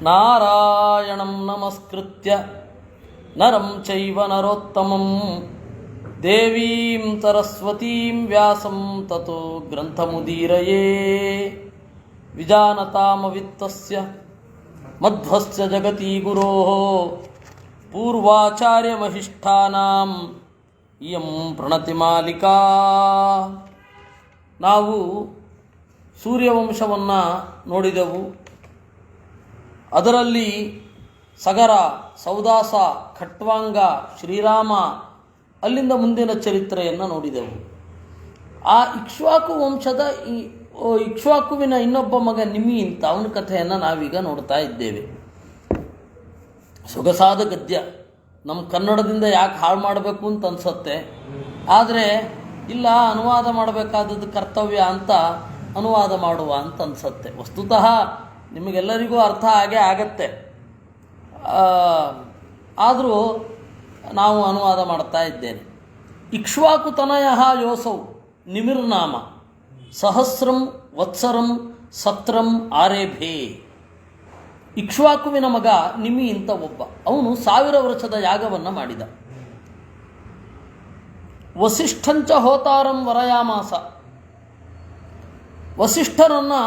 ನಾರಾಯಣಂ ನಮಸ್ಕೃತ್ಯ ನರಂ ಚೈವ ನರೋತ್ತಮಂ ದೇವೀಂ ಸರಸ್ವತೀಂ ವ್ಯಾಸಂ ತತೋ ಗ್ರಂಥಮುದೀರಯೇ ವಿಜಾನತಾಮವಿತ್ತಸ್ಯ ಮಧ್ವಸ್ಯ ಜಗತಿ ಗುರೋಃ ಪೂರ್ವಾಚಾರ್ಯಮಹಿಷ್ಠಾನಾಂ ಇಯಂ ಪ್ರಣತಿಮಾಲಿಕಾ. ನಾವು ಸೂರ್ಯವಂಶವನ್ನು ನೋಡಿದೆವು. ಅದರಲ್ಲಿ ಸಗರ, ಸೌದಾಸ, ಖಟ್ವಾಂಗ, ಶ್ರೀರಾಮ, ಅಲ್ಲಿಂದ ಮುಂದಿನ ಚರಿತ್ರೆಯನ್ನು ನೋಡಿದೆವು. ಆ ಇಕ್ಷ್ವಾಕು ವಂಶದ ಇಕ್ಷ್ವಾಕುವಿನ ಇನ್ನೊಬ್ಬ ಮಗ ನಿಮಿ ಅಂತ ಅವನ ಕಥೆಯನ್ನು ನಾವೀಗ ನೋಡ್ತಾ ಇದ್ದೇವೆ. ಸೊಗಸಾದ ಗದ್ಯ. ನಮ್ಮ ಕನ್ನಡದಿಂದ ಯಾಕೆ ಹಾಳು ಮಾಡಬೇಕು ಅಂತ ಅನಿಸುತ್ತೆ. ಆದರೆ ಇಲ್ಲ, ಅನುವಾದ ಮಾಡಬೇಕಾದದ್ದು ಕರ್ತವ್ಯ ಅಂತ ಅನುವಾದ ಮಾಡುವ ಅಂತ ಅನಿಸುತ್ತೆ. ವಸ್ತುತಃ ನಿಮಗೆಲ್ಲರಿಗೂ ಅರ್ಥ ಆಗೇ ಆಗತ್ತೆ. ಆದರೂ ನಾವು ಅನುವಾದ ಮಾಡ್ತಾ ಇದ್ದೇನೆ. ಇಕ್ಷ್ವಾಕುತನಯ ಯೋಸೌ ನಿಮಿರ್ನಾಮ ಸಹಸ್ರಂ ವತ್ಸರಂ ಸತ್ರಂ ಆರೇಭೇ. ಇಕ್ಷ್ವಾಕುವಿನ ಮಗ ನಿಮಿ ಅಂತ ಒಬ್ಬ. ಅವನು 1000 ವರ್ಷದ ಯಾಗವನ್ನು ಮಾಡಿದ. ವಸಿಷ್ಠಂಚ ಹೋತಾರಂ ವರಯಾಮಾಸ. ವಸಿಷ್ಠರನ್ನು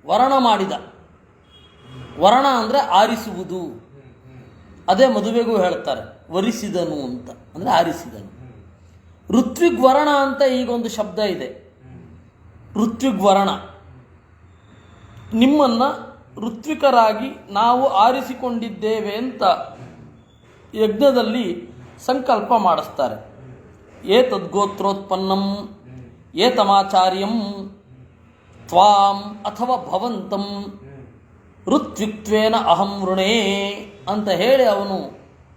ವರಣ ಮಾಡಿದ. ವರಣ ಅಂದರೆ ಆರಿಸುವುದು. ಅದೇ ಮದುವೆಗೂ ಹೇಳ್ತಾರೆ, ವರಿಸಿದನು ಅಂತ, ಅಂದರೆ ಆರಿಸಿದನು. ಋತ್ವಿಗ್ವರಣ ಅಂತ ಈಗೊಂದು ಶಬ್ದ ಇದೆ. ಋತ್ವಿಗ್ವರಣ, ನಿಮ್ಮನ್ನು ಋತ್ವಿಕರಾಗಿ ನಾವು ಆರಿಸಿಕೊಂಡಿದ್ದೇವೆ ಅಂತ ಯಜ್ಞದಲ್ಲಿ ಸಂಕಲ್ಪ ಮಾಡಿಸ್ತಾರೆ. ಏತದ್ಗೋತ್ರೋತ್ಪನ್ನಂ ಏತಮಾಚಾರ್ಯಂ ತ್ವಾಂ ಅಥವಾ ಭವಂತಂ ಋತ್ವಿಕ್ತ್ವೇನ ಅಹಂ ವೃಣೇ ಅಂತ ಹೇಳಿ ಅವನು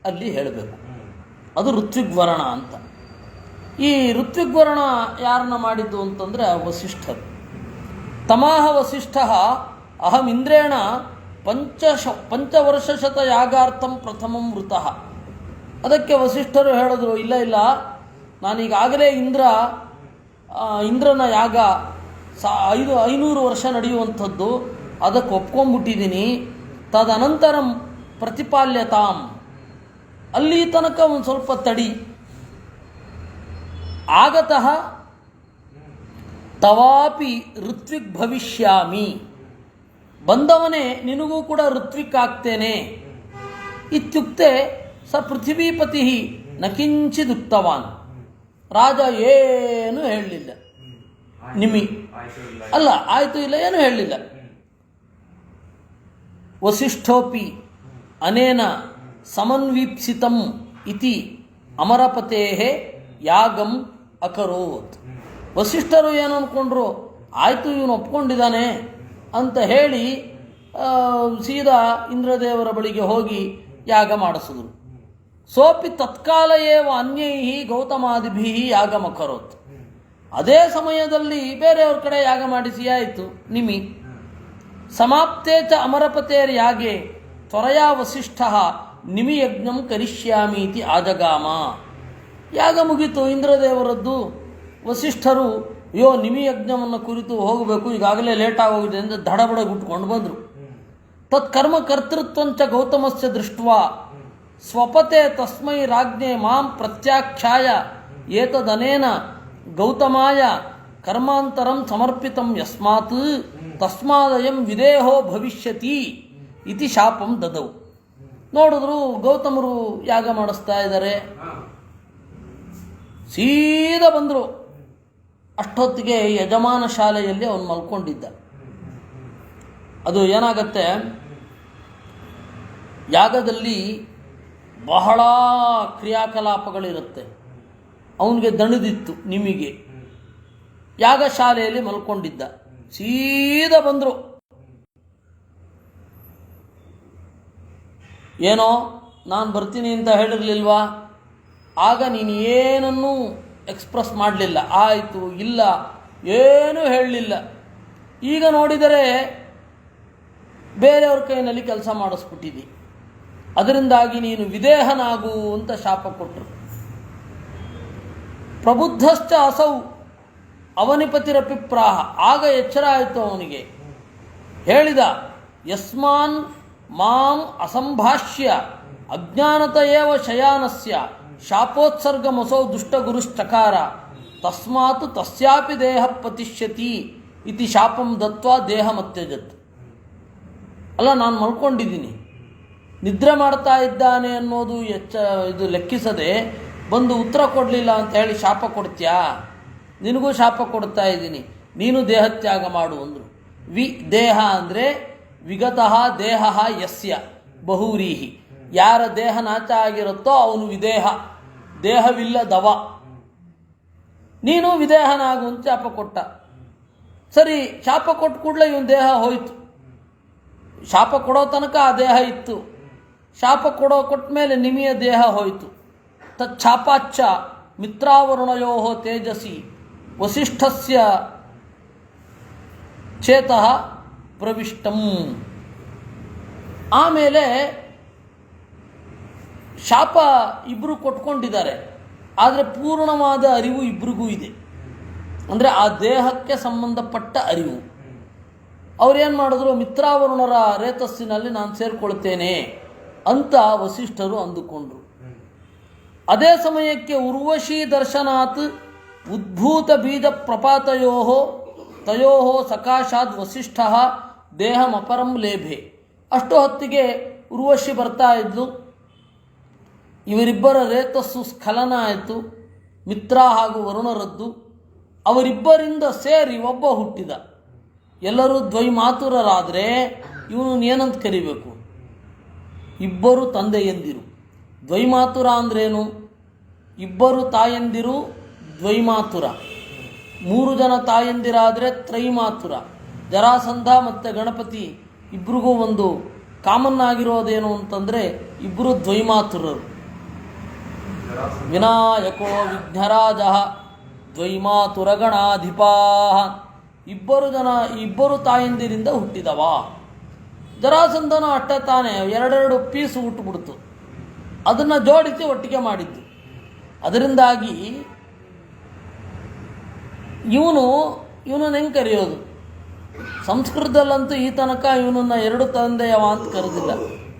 ಅಲ್ಲಿ ಹೇಳಬೇಕು. ಅದು ಋತ್ವಿಗ್ವರಣ ಅಂತ. ಈ ಋತ್ವಿಗ್ವರಣ ಯಾರನ್ನ ಮಾಡಿದ್ದು ಅಂತಂದರೆ ವಸಿಷ್ಠರು. ತಮಾಹ ವಸಿಷ್ಠ ಅಹಂ ಇಂದ್ರೇಣ ಪಂಚವರ್ಷಶತ ಯಾಗಾರ್ಥಂ ಪ್ರಥಮಂ ವೃತಃ. ಅದಕ್ಕೆ ವಸಿಷ್ಠರು ಹೇಳಿದ್ರು, ಇಲ್ಲ ಇಲ್ಲ, ನಾನೀಗಾಗಲೇ ಇಂದ್ರನ ಯಾಗ 500 ವರ್ಷ ನಡೆಯುವಂಥದ್ದು, ಅದಕ್ಕೆ ಒಪ್ಕೊಂಡ್ಬಿಟ್ಟಿದ್ದೀನಿ. ತದನಂತರಂ ಪ್ರತಿಪಾಲ್ಯತಾಂ, ಅಲ್ಲಿ ತನಕ ಒಂದು ಸ್ವಲ್ಪ ತಡಿ. ಆಗತಃ ತವಾಪಿ ಋತ್ವಿಕ್ ಭವಿಷ್ಯಾಮಿ, ಬಂದವನೇ ನಿನಗೂ ಕೂಡ ಋತ್ವಿಕ್ ಆಗ್ತೇನೆ. ಇತ್ಯುಕ್ತೆ ಸ ಪೃಥ್ವೀಪತಿ ನ ಕಿಂಚಿದುಕ್ತವಾನ್. ರಾಜ ಏನು ಹೇಳಲಿಲ್ಲ. ನಿಮಿ ಅಲ್ಲ, ಆಯಿತು ಇಲ್ಲ, ಏನು ಹೇಳಲಿಲ್ಲ. ವಸಿಷ್ಠೋಪಿ ಅನೇನ ಸಮನ್ವೀಪ್ಸಿತಂ ಇತಿ ಅಮರಪತೇಃ ಯಾಗಂ ಅಕರೋತ್. ವಸಿಷ್ಠರು ಏನು ಅಂದ್ಕೊಂಡ್ರು, ಆಯಿತು ಇವನು ಒಪ್ಕೊಂಡಿದ್ದಾನೆ ಅಂತ ಹೇಳಿ ಸೀದಾ ಇಂದ್ರದೇವರ ಬಳಿಗೆ ಹೋಗಿ ಯಾಗ ಮಾಡಿಸಿದ್ರು. ಸೋಪಿ ತತ್ಕಾಲ ಏವ ಅನ್ಯೈ ಗೌತಮಾದಿಭಿ ಯಾಗಮಕರೋತ್. ಅದೇ ಸಮಯದಲ್ಲಿ ಬೇರೆಯವ್ರ ಕಡೆ ಯಾಗ ಮಾಡಿಸಿ ಆಯಿತು ನಿಮಿ. ಸಮಾಪ್ತೇ ಚ ಅಮರಪತೇರ್ ಯಾಗೆ ತ್ವರಯಾ ವಸಿಷ್ಠ ನಿಮಿಯಜ್ಞಂ ಕರಿಷ್ಯಾಮೀತಿ ಆಜಗಾಮ. ಯಾಗ ಮುಗೀತು ಇಂದ್ರದೇವರದ್ದು. ವಸಿಷ್ಠರು ನಿಮಿಯಜ್ಞವನ್ನು ಕುರಿತು ಹೋಗಬೇಕು, ಈಗಾಗಲೇ ಲೇಟಾಗಿ ಹೋಗಿದೆ ಎಂದು ದಡಬಡ ಗುಟ್ಕೊಂಡು ಬಂದರು. ತತ್ಕರ್ಮ ಕರ್ತೃತ್ವಂಚ ಗೌತಮಸ್ಯ ದೃಷ್ಟ್ವಾ ಸ್ವಪತೆ ತಸ್ಮೈ ರಾಜ್ಞೆ ಮಾಂ ಪ್ರತ್ಯಾಖ್ಯಾಯ ಏತದನೇನ ಗೌತಮಾಯ ಕರ್ಮಾಂತರಂ ಸಮರ್ಪಿತಂ ಯಸ್ಮಾತ್ ತಸ್ಮಾದಯಂ ವಿದೇಹೋ ಭವಿಷ್ಯತಿ ಇತಿ ಶಾಪಂ ದದೌ. ನೋಡಿದ್ರು ಗೌತಮರು ಯಾಗ ಮಾಡಿಸ್ತಾ ಇದ್ದಾರೆ. ಸೀದಾ ಬಂದರು. ಅಷ್ಟೊತ್ತಿಗೆ ಯಜಮಾನ ಶಾಲೆಯಲ್ಲಿ ಅವನು ಮಲ್ಕೊಂಡಿದ್ದ. ಅದು ಏನಾಗತ್ತೆ, ಯಾಗದಲ್ಲಿ ಬಹಳ ಕ್ರಿಯಾಕಲಾಪಗಳಿರುತ್ತೆ. ಅವನಿಗೆ ದಣಿದಿತ್ತು. ನಿಮಗೆ ಯಾಗ ಶಾಲೆಯಲ್ಲಿ ಮಲ್ಕೊಂಡಿದ್ದ. ಸೀದಾ ಬಂದರು. ಏನೋ ನಾನು ಬರ್ತೀನಿ ಅಂತ ಹೇಳಿರಲಿಲ್ವಾ? ಆಗ ನೀನು ಏನನ್ನೂ ಎಕ್ಸ್ಪ್ರೆಸ್ ಮಾಡಲಿಲ್ಲ. ಆಯಿತು ಇಲ್ಲ ಏನೂ ಹೇಳಲಿಲ್ಲ. ಈಗ ನೋಡಿದರೆ ಬೇರೆಯವ್ರ ಕೈನಲ್ಲಿ ಕೆಲಸ ಮಾಡಿಸ್ಬಿಟ್ಟಿದ್ದಿ. ಅದರಿಂದಾಗಿ ನೀನು ವಿದೇಹನಾಗು ಅಂತ ಶಾಪ ಕೊಟ್ಟರು. ಪ್ರಬುದ್ಧಶ್ಚ ಅಸೌ ಅವನಿಪತಿರಪಿಪ್ರಾಹ. ಆಗ ಎಚ್ಚರ ಆಯಿತು ಅವನಿಗೆ. ಹೇಳಿದ, ಯಸ್ಮಾನ್ ಮಾಂ ಅಸಂಭಾಷ್ಯ ಅಜ್ಞಾನತ ಏವ ಶಯಾನಸ್ಯ ಶಾಪೋತ್ಸರ್ಗಮಸೌ ದುಷ್ಟಗುರುಶ್ಚಕಾರ ತಸ್ಮಾತ್ ತಸ್ಯಾಪಿ ದೇಹ ಪತಿಷ್ಯತಿ ಇತಿ ಶಾಪಂ ದತ್ವಾ ದೇಹಮತ್ಯಜತ್. ಅಲ್ಲ, ನಾನು ಮಲ್ಕೊಂಡಿದ್ದೀನಿ, ನಿದ್ರೆ ಮಾಡ್ತಾ ಇದ್ದಾನೆ ಅನ್ನೋದು ಇದು ಲೆಕ್ಕಿಸದೆ ಬಂದು ಉತ್ತರ ಕೊಡಲಿಲ್ಲ ಅಂತ ಹೇಳಿ ಶಾಪ ಕೊಡ್ತೀಯಾ? ನಿನಗೂ ಶಾಪ ಕೊಡ್ತಾ ಇದ್ದೀನಿ, ನೀನು ದೇಹತ್ಯಾಗ ಮಾಡು ಅಂದರು. ದೇಹ ಅಂದರೆ ವಿಗತಃ ದೇಹ ಯಸ್ಯ ಬಹುವ್ರೀಹಿ, ಯಾರ ದೇಹ ನಾಚ ಆಗಿರುತ್ತೋ ಅವನು ವಿದೇಹ, ದೇಹವಿಲ್ಲದವ. ನೀನು ವಿದೇಹನಾಗು ಅಂತ ಶಾಪ ಕೊಟ್ಟ. ಸರಿ, ಶಾಪ ಕೊಟ್ಟ ಕೂಡಲೇ ಇವನ ದೇಹ ಹೋಯಿತು. ಶಾಪ ಕೊಡೋ ತನಕ ಆ ದೇಹ ಇತ್ತು, ಶಾಪ ಕೊಟ್ಟ ಮೇಲೆ ನಿಮಿಯ ದೇಹ ಹೋಯಿತು. ತಚ್ಛಾಪಾಚ್ಚ ಮಿತ್ರಾವರುಣಯೋ ತೇಜಸಿ ವಸಿಷ್ಠಸ್ಯ ಚೇತಃ ಪ್ರವಿಷ್ಟಂ. ಆಮೇಲೆ ಶಾಪ ಇಬ್ಬರು ಕೊಟ್ಕೊಂಡಿದ್ದಾರೆ, ಆದರೆ ಪೂರ್ಣವಾದ ಅರಿವು ಇಬ್ಬರಿಗೂ ಇದೆ. ಅಂದರೆ ಆ ದೇಹಕ್ಕೆ ಸಂಬಂಧಪಟ್ಟ ಅರಿವು. ಅವರೇನು ಮಾಡಿದ್ರು, ಮಿತ್ರಾವರುಣರ ರೇತಸ್ಸಿನಲ್ಲಿ ನಾನು ಸೇರಿಕೊಳ್ತೇನೆ ಅಂತ ವಸಿಷ್ಠರು ಅಂದುಕೊಂಡ್ರು. ಅದೇ ಸಮಯಕ್ಕೆ ಉರ್ವಶಿ ದರ್ಶನಾತ್ ಉದ್ಭೂತ ಬೀಜ ಪ್ರಪಾತಯೋ ತಯೋ ಸಕಾಶಾದ್ ವಸಿಷ್ಠ ದೇಹಮಪರಂ ಲೇಭೆ. ಅಷ್ಟು ಹೊತ್ತಿಗೆ ಉರ್ವಶಿ ಬರ್ತಾ ಇದ್ಲು. ಇವರಿಬ್ಬರ ರೇತಸ್ಸು ಸ್ಖಲನ ಆಯಿತು, ಮಿತ್ರ ಹಾಗೂ ವರುಣರದ್ದು. ಅವರಿಬ್ಬರಿಂದ ಸೇರಿ ಒಬ್ಬ ಹುಟ್ಟಿದ. ಎಲ್ಲರೂ ದ್ವೈಮಾತುರರಾದರೆ ಇವನು ಏನಂತ ಕರಿಬೇಕು? ಇಬ್ಬರು ತಂದೆಯಂದಿರು. ದ್ವೈಮಾತುರ ಅಂದ್ರೇನು? ಇಬ್ಬರು ತಾಯಂದಿರು ದ್ವೈಮಾತುರ, 3 ಜನ ತಾಯಂದಿರಾದರೆ ತ್ರೈಮಾತುರ. ಜರಾಸಂಧ ಮತ್ತು ಗಣಪತಿ ಇಬ್ರಿಗೂ ಒಂದು ಕಾಮನ್ ಆಗಿರೋದೇನು ಅಂತಂದರೆ ಇಬ್ಬರು ದ್ವೈಮಾತುರರು. ವಿನಾಯಕೋ ವಿಘ್ನರಾಜ ದ್ವೈಮಾತುರಗಣಾಧಿಪಾ. ಇಬ್ಬರು ತಾಯಂದಿರಿಂದ ಹುಟ್ಟಿದವ. ಜರಾಸಂಧನ ಅಷ್ಟೇ ತಾನೇ, 2 ಪೀಸು ಹುಟ್ಟುಬಿಡ್ತು, ಅದನ್ನು ಜೋಡಿಸಿ ಒಟ್ಟಿಗೆ ಮಾಡಿದ್ದು. ಅದರಿಂದಾಗಿ ಇವನನ್ನು ಹೆಂಗೆ ಕರೆಯೋದು? ಸಂಸ್ಕೃತದಲ್ಲಂತೂ ಈ ತನಕ ಇವನನ್ನು 2 ತಂದೆಯವ ಅಂತ ಕರೆದಿಲ್ಲ,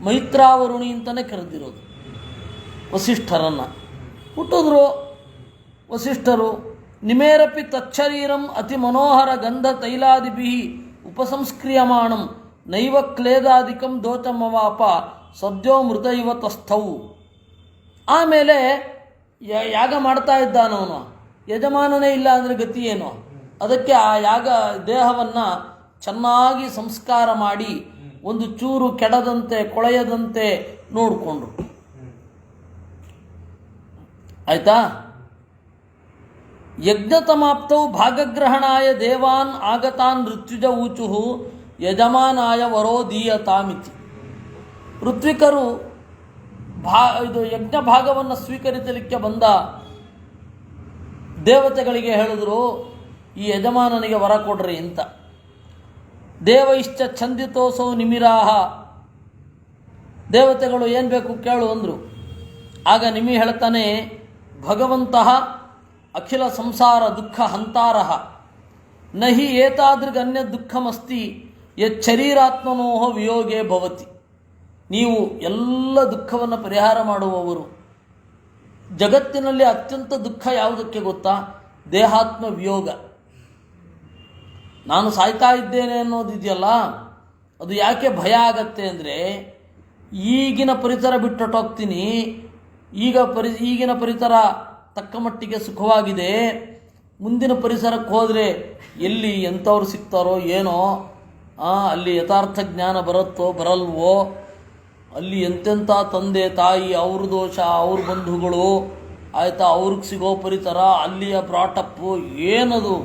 ಮೈತ್ರಾವರುಣಿ ಅಂತಲೇ ಕರೆದಿರೋದು ವಸಿಷ್ಠರನ್ನು. ಹುಟ್ಟಿದ್ರು ವಸಿಷ್ಠರು. ನಿಮೇರಪಿ ತಚ್ಛರೀರಂ ಅತಿ ಮನೋಹರ ಗಂಧ ತೈಲಾದಿಭಿ ಉಪಸಂಸ್ಕ್ರಿಯಮಾಣಂ ನೈವ ಕ್ಲೇದಾದಿಕಂ ದೋಚಮವಾಪ ಸದ್ಯೋ ಮೃತ ಇವ ತಸ್ಥೌ. ಆಮೇಲೆ ಯಾಗ ಮಾಡ್ತಾ ಇದ್ದಾನವನು, ಯಜಮಾನನೇ ಇಲ್ಲ ಅಂದರೆ ಗತಿ ಏನು? ಅದಕ್ಕೆ ಆ ಯಾಗ ದೇಹವನ್ನು ಚೆನ್ನಾಗಿ ಸಂಸ್ಕಾರ ಮಾಡಿ ಒಂದು ಚೂರು ಕೆಡದಂತೆ ಕೊಳೆಯದಂತೆ ನೋಡಿಕೊಂಡ್ರು. ಆಯ್ತಾ? ಯಜ್ಞತಮಾಪ್ತೌ ಭಾಗಗ್ರಹಣಾಯ ದೇವಾನ್ ಆಗತಾನ್ ಋತ್ವಿಜ ಊಚು ಯಜಮಾನಾಯ ವರೋ ದೀಯತಾಮಿತಿ. ಋತ್ವಿಕರು ಇದು ಯಜ್ಞ ಭಾಗವನ್ನು ಸ್ವೀಕರಿಸಲಿಕ್ಕೆ ಬಂದ ದೇವತೆಗಳಿಗೆ ಹೇಳಿದ್ರು, ಈ ಯಜಮಾನನಿಗೆ ವರ ಕೊಡ್ರಿ ಅಂತ. ದೇವೈಶ್ಚ ಛಂದಿತೋಸೌ ನಿಮಿರಾಹ. ದೇವತೆಗಳು ಏನು ಬೇಕು ಕೇಳು ಅಂದರು. ಆಗ ನಿಮಿ ಹೇಳ್ತಾನೆ, ಭಗವಂತಃ ಅಖಿಲ ಸಂಸಾರ ದುಃಖ ಹಂತಾರಃ ನಹಿ ಏತಾದೃಗನ್ಯ ದುಃಖಮಸ್ತಿ ಯಚ್ಚರೀರಾತ್ಮನೋ ವಿಯೋಗೇ ಭವತಿ. ನೀವು ಎಲ್ಲ ದುಃಖವನ್ನು ಪರಿಹಾರ ಮಾಡುವವರು. ಜಗತ್ತಿನಲ್ಲಿ ಅತ್ಯಂತ ದುಃಖ ಯಾವುದಕ್ಕೆ ಗೊತ್ತಾ? ದೇಹಾತ್ಮ ವಿಯೋಗ. ನಾನು ಸಾಯ್ತಾ ಇದ್ದೇನೆ ಅನ್ನೋದಿದೆಯಲ್ಲ, ಅದು ಯಾಕೆ ಭಯ ಆಗತ್ತೆ ಅಂದರೆ, ಈಗಿನ ಪರಿಸರ ಬಿಟ್ಟೊಟ್ಟೋಗ್ತೀನಿ, ಈಗಿನ ಪರಿಸರ ತಕ್ಕ ಮಟ್ಟಿಗೆ ಸುಖವಾಗಿದೆ, ಮುಂದಿನ ಪರಿಸರಕ್ಕೆ ಹೋದರೆ ಎಲ್ಲಿ ಎಂಥವ್ರು ಸಿಗ್ತಾರೋ ಏನೋ, ಅಲ್ಲಿ ಯಥಾರ್ಥ ಜ್ಞಾನ ಬರುತ್ತೋ ಬರಲ್ವೋ, ಅಲ್ಲಿ ಎಂತೆಂಥ ತಂದೆ ತಾಯಿ, ಅವ್ರ ದೋಷ, ಅವ್ರ ಬಂಧುಗಳು, ಆಯಿತಾ, ಅವ್ರಿಗೆ ಸಿಗೋ ಪರಿಸರ, ಅಲ್ಲಿಯ ಬ್ರಾಟಪ್ಪು, ಏನದು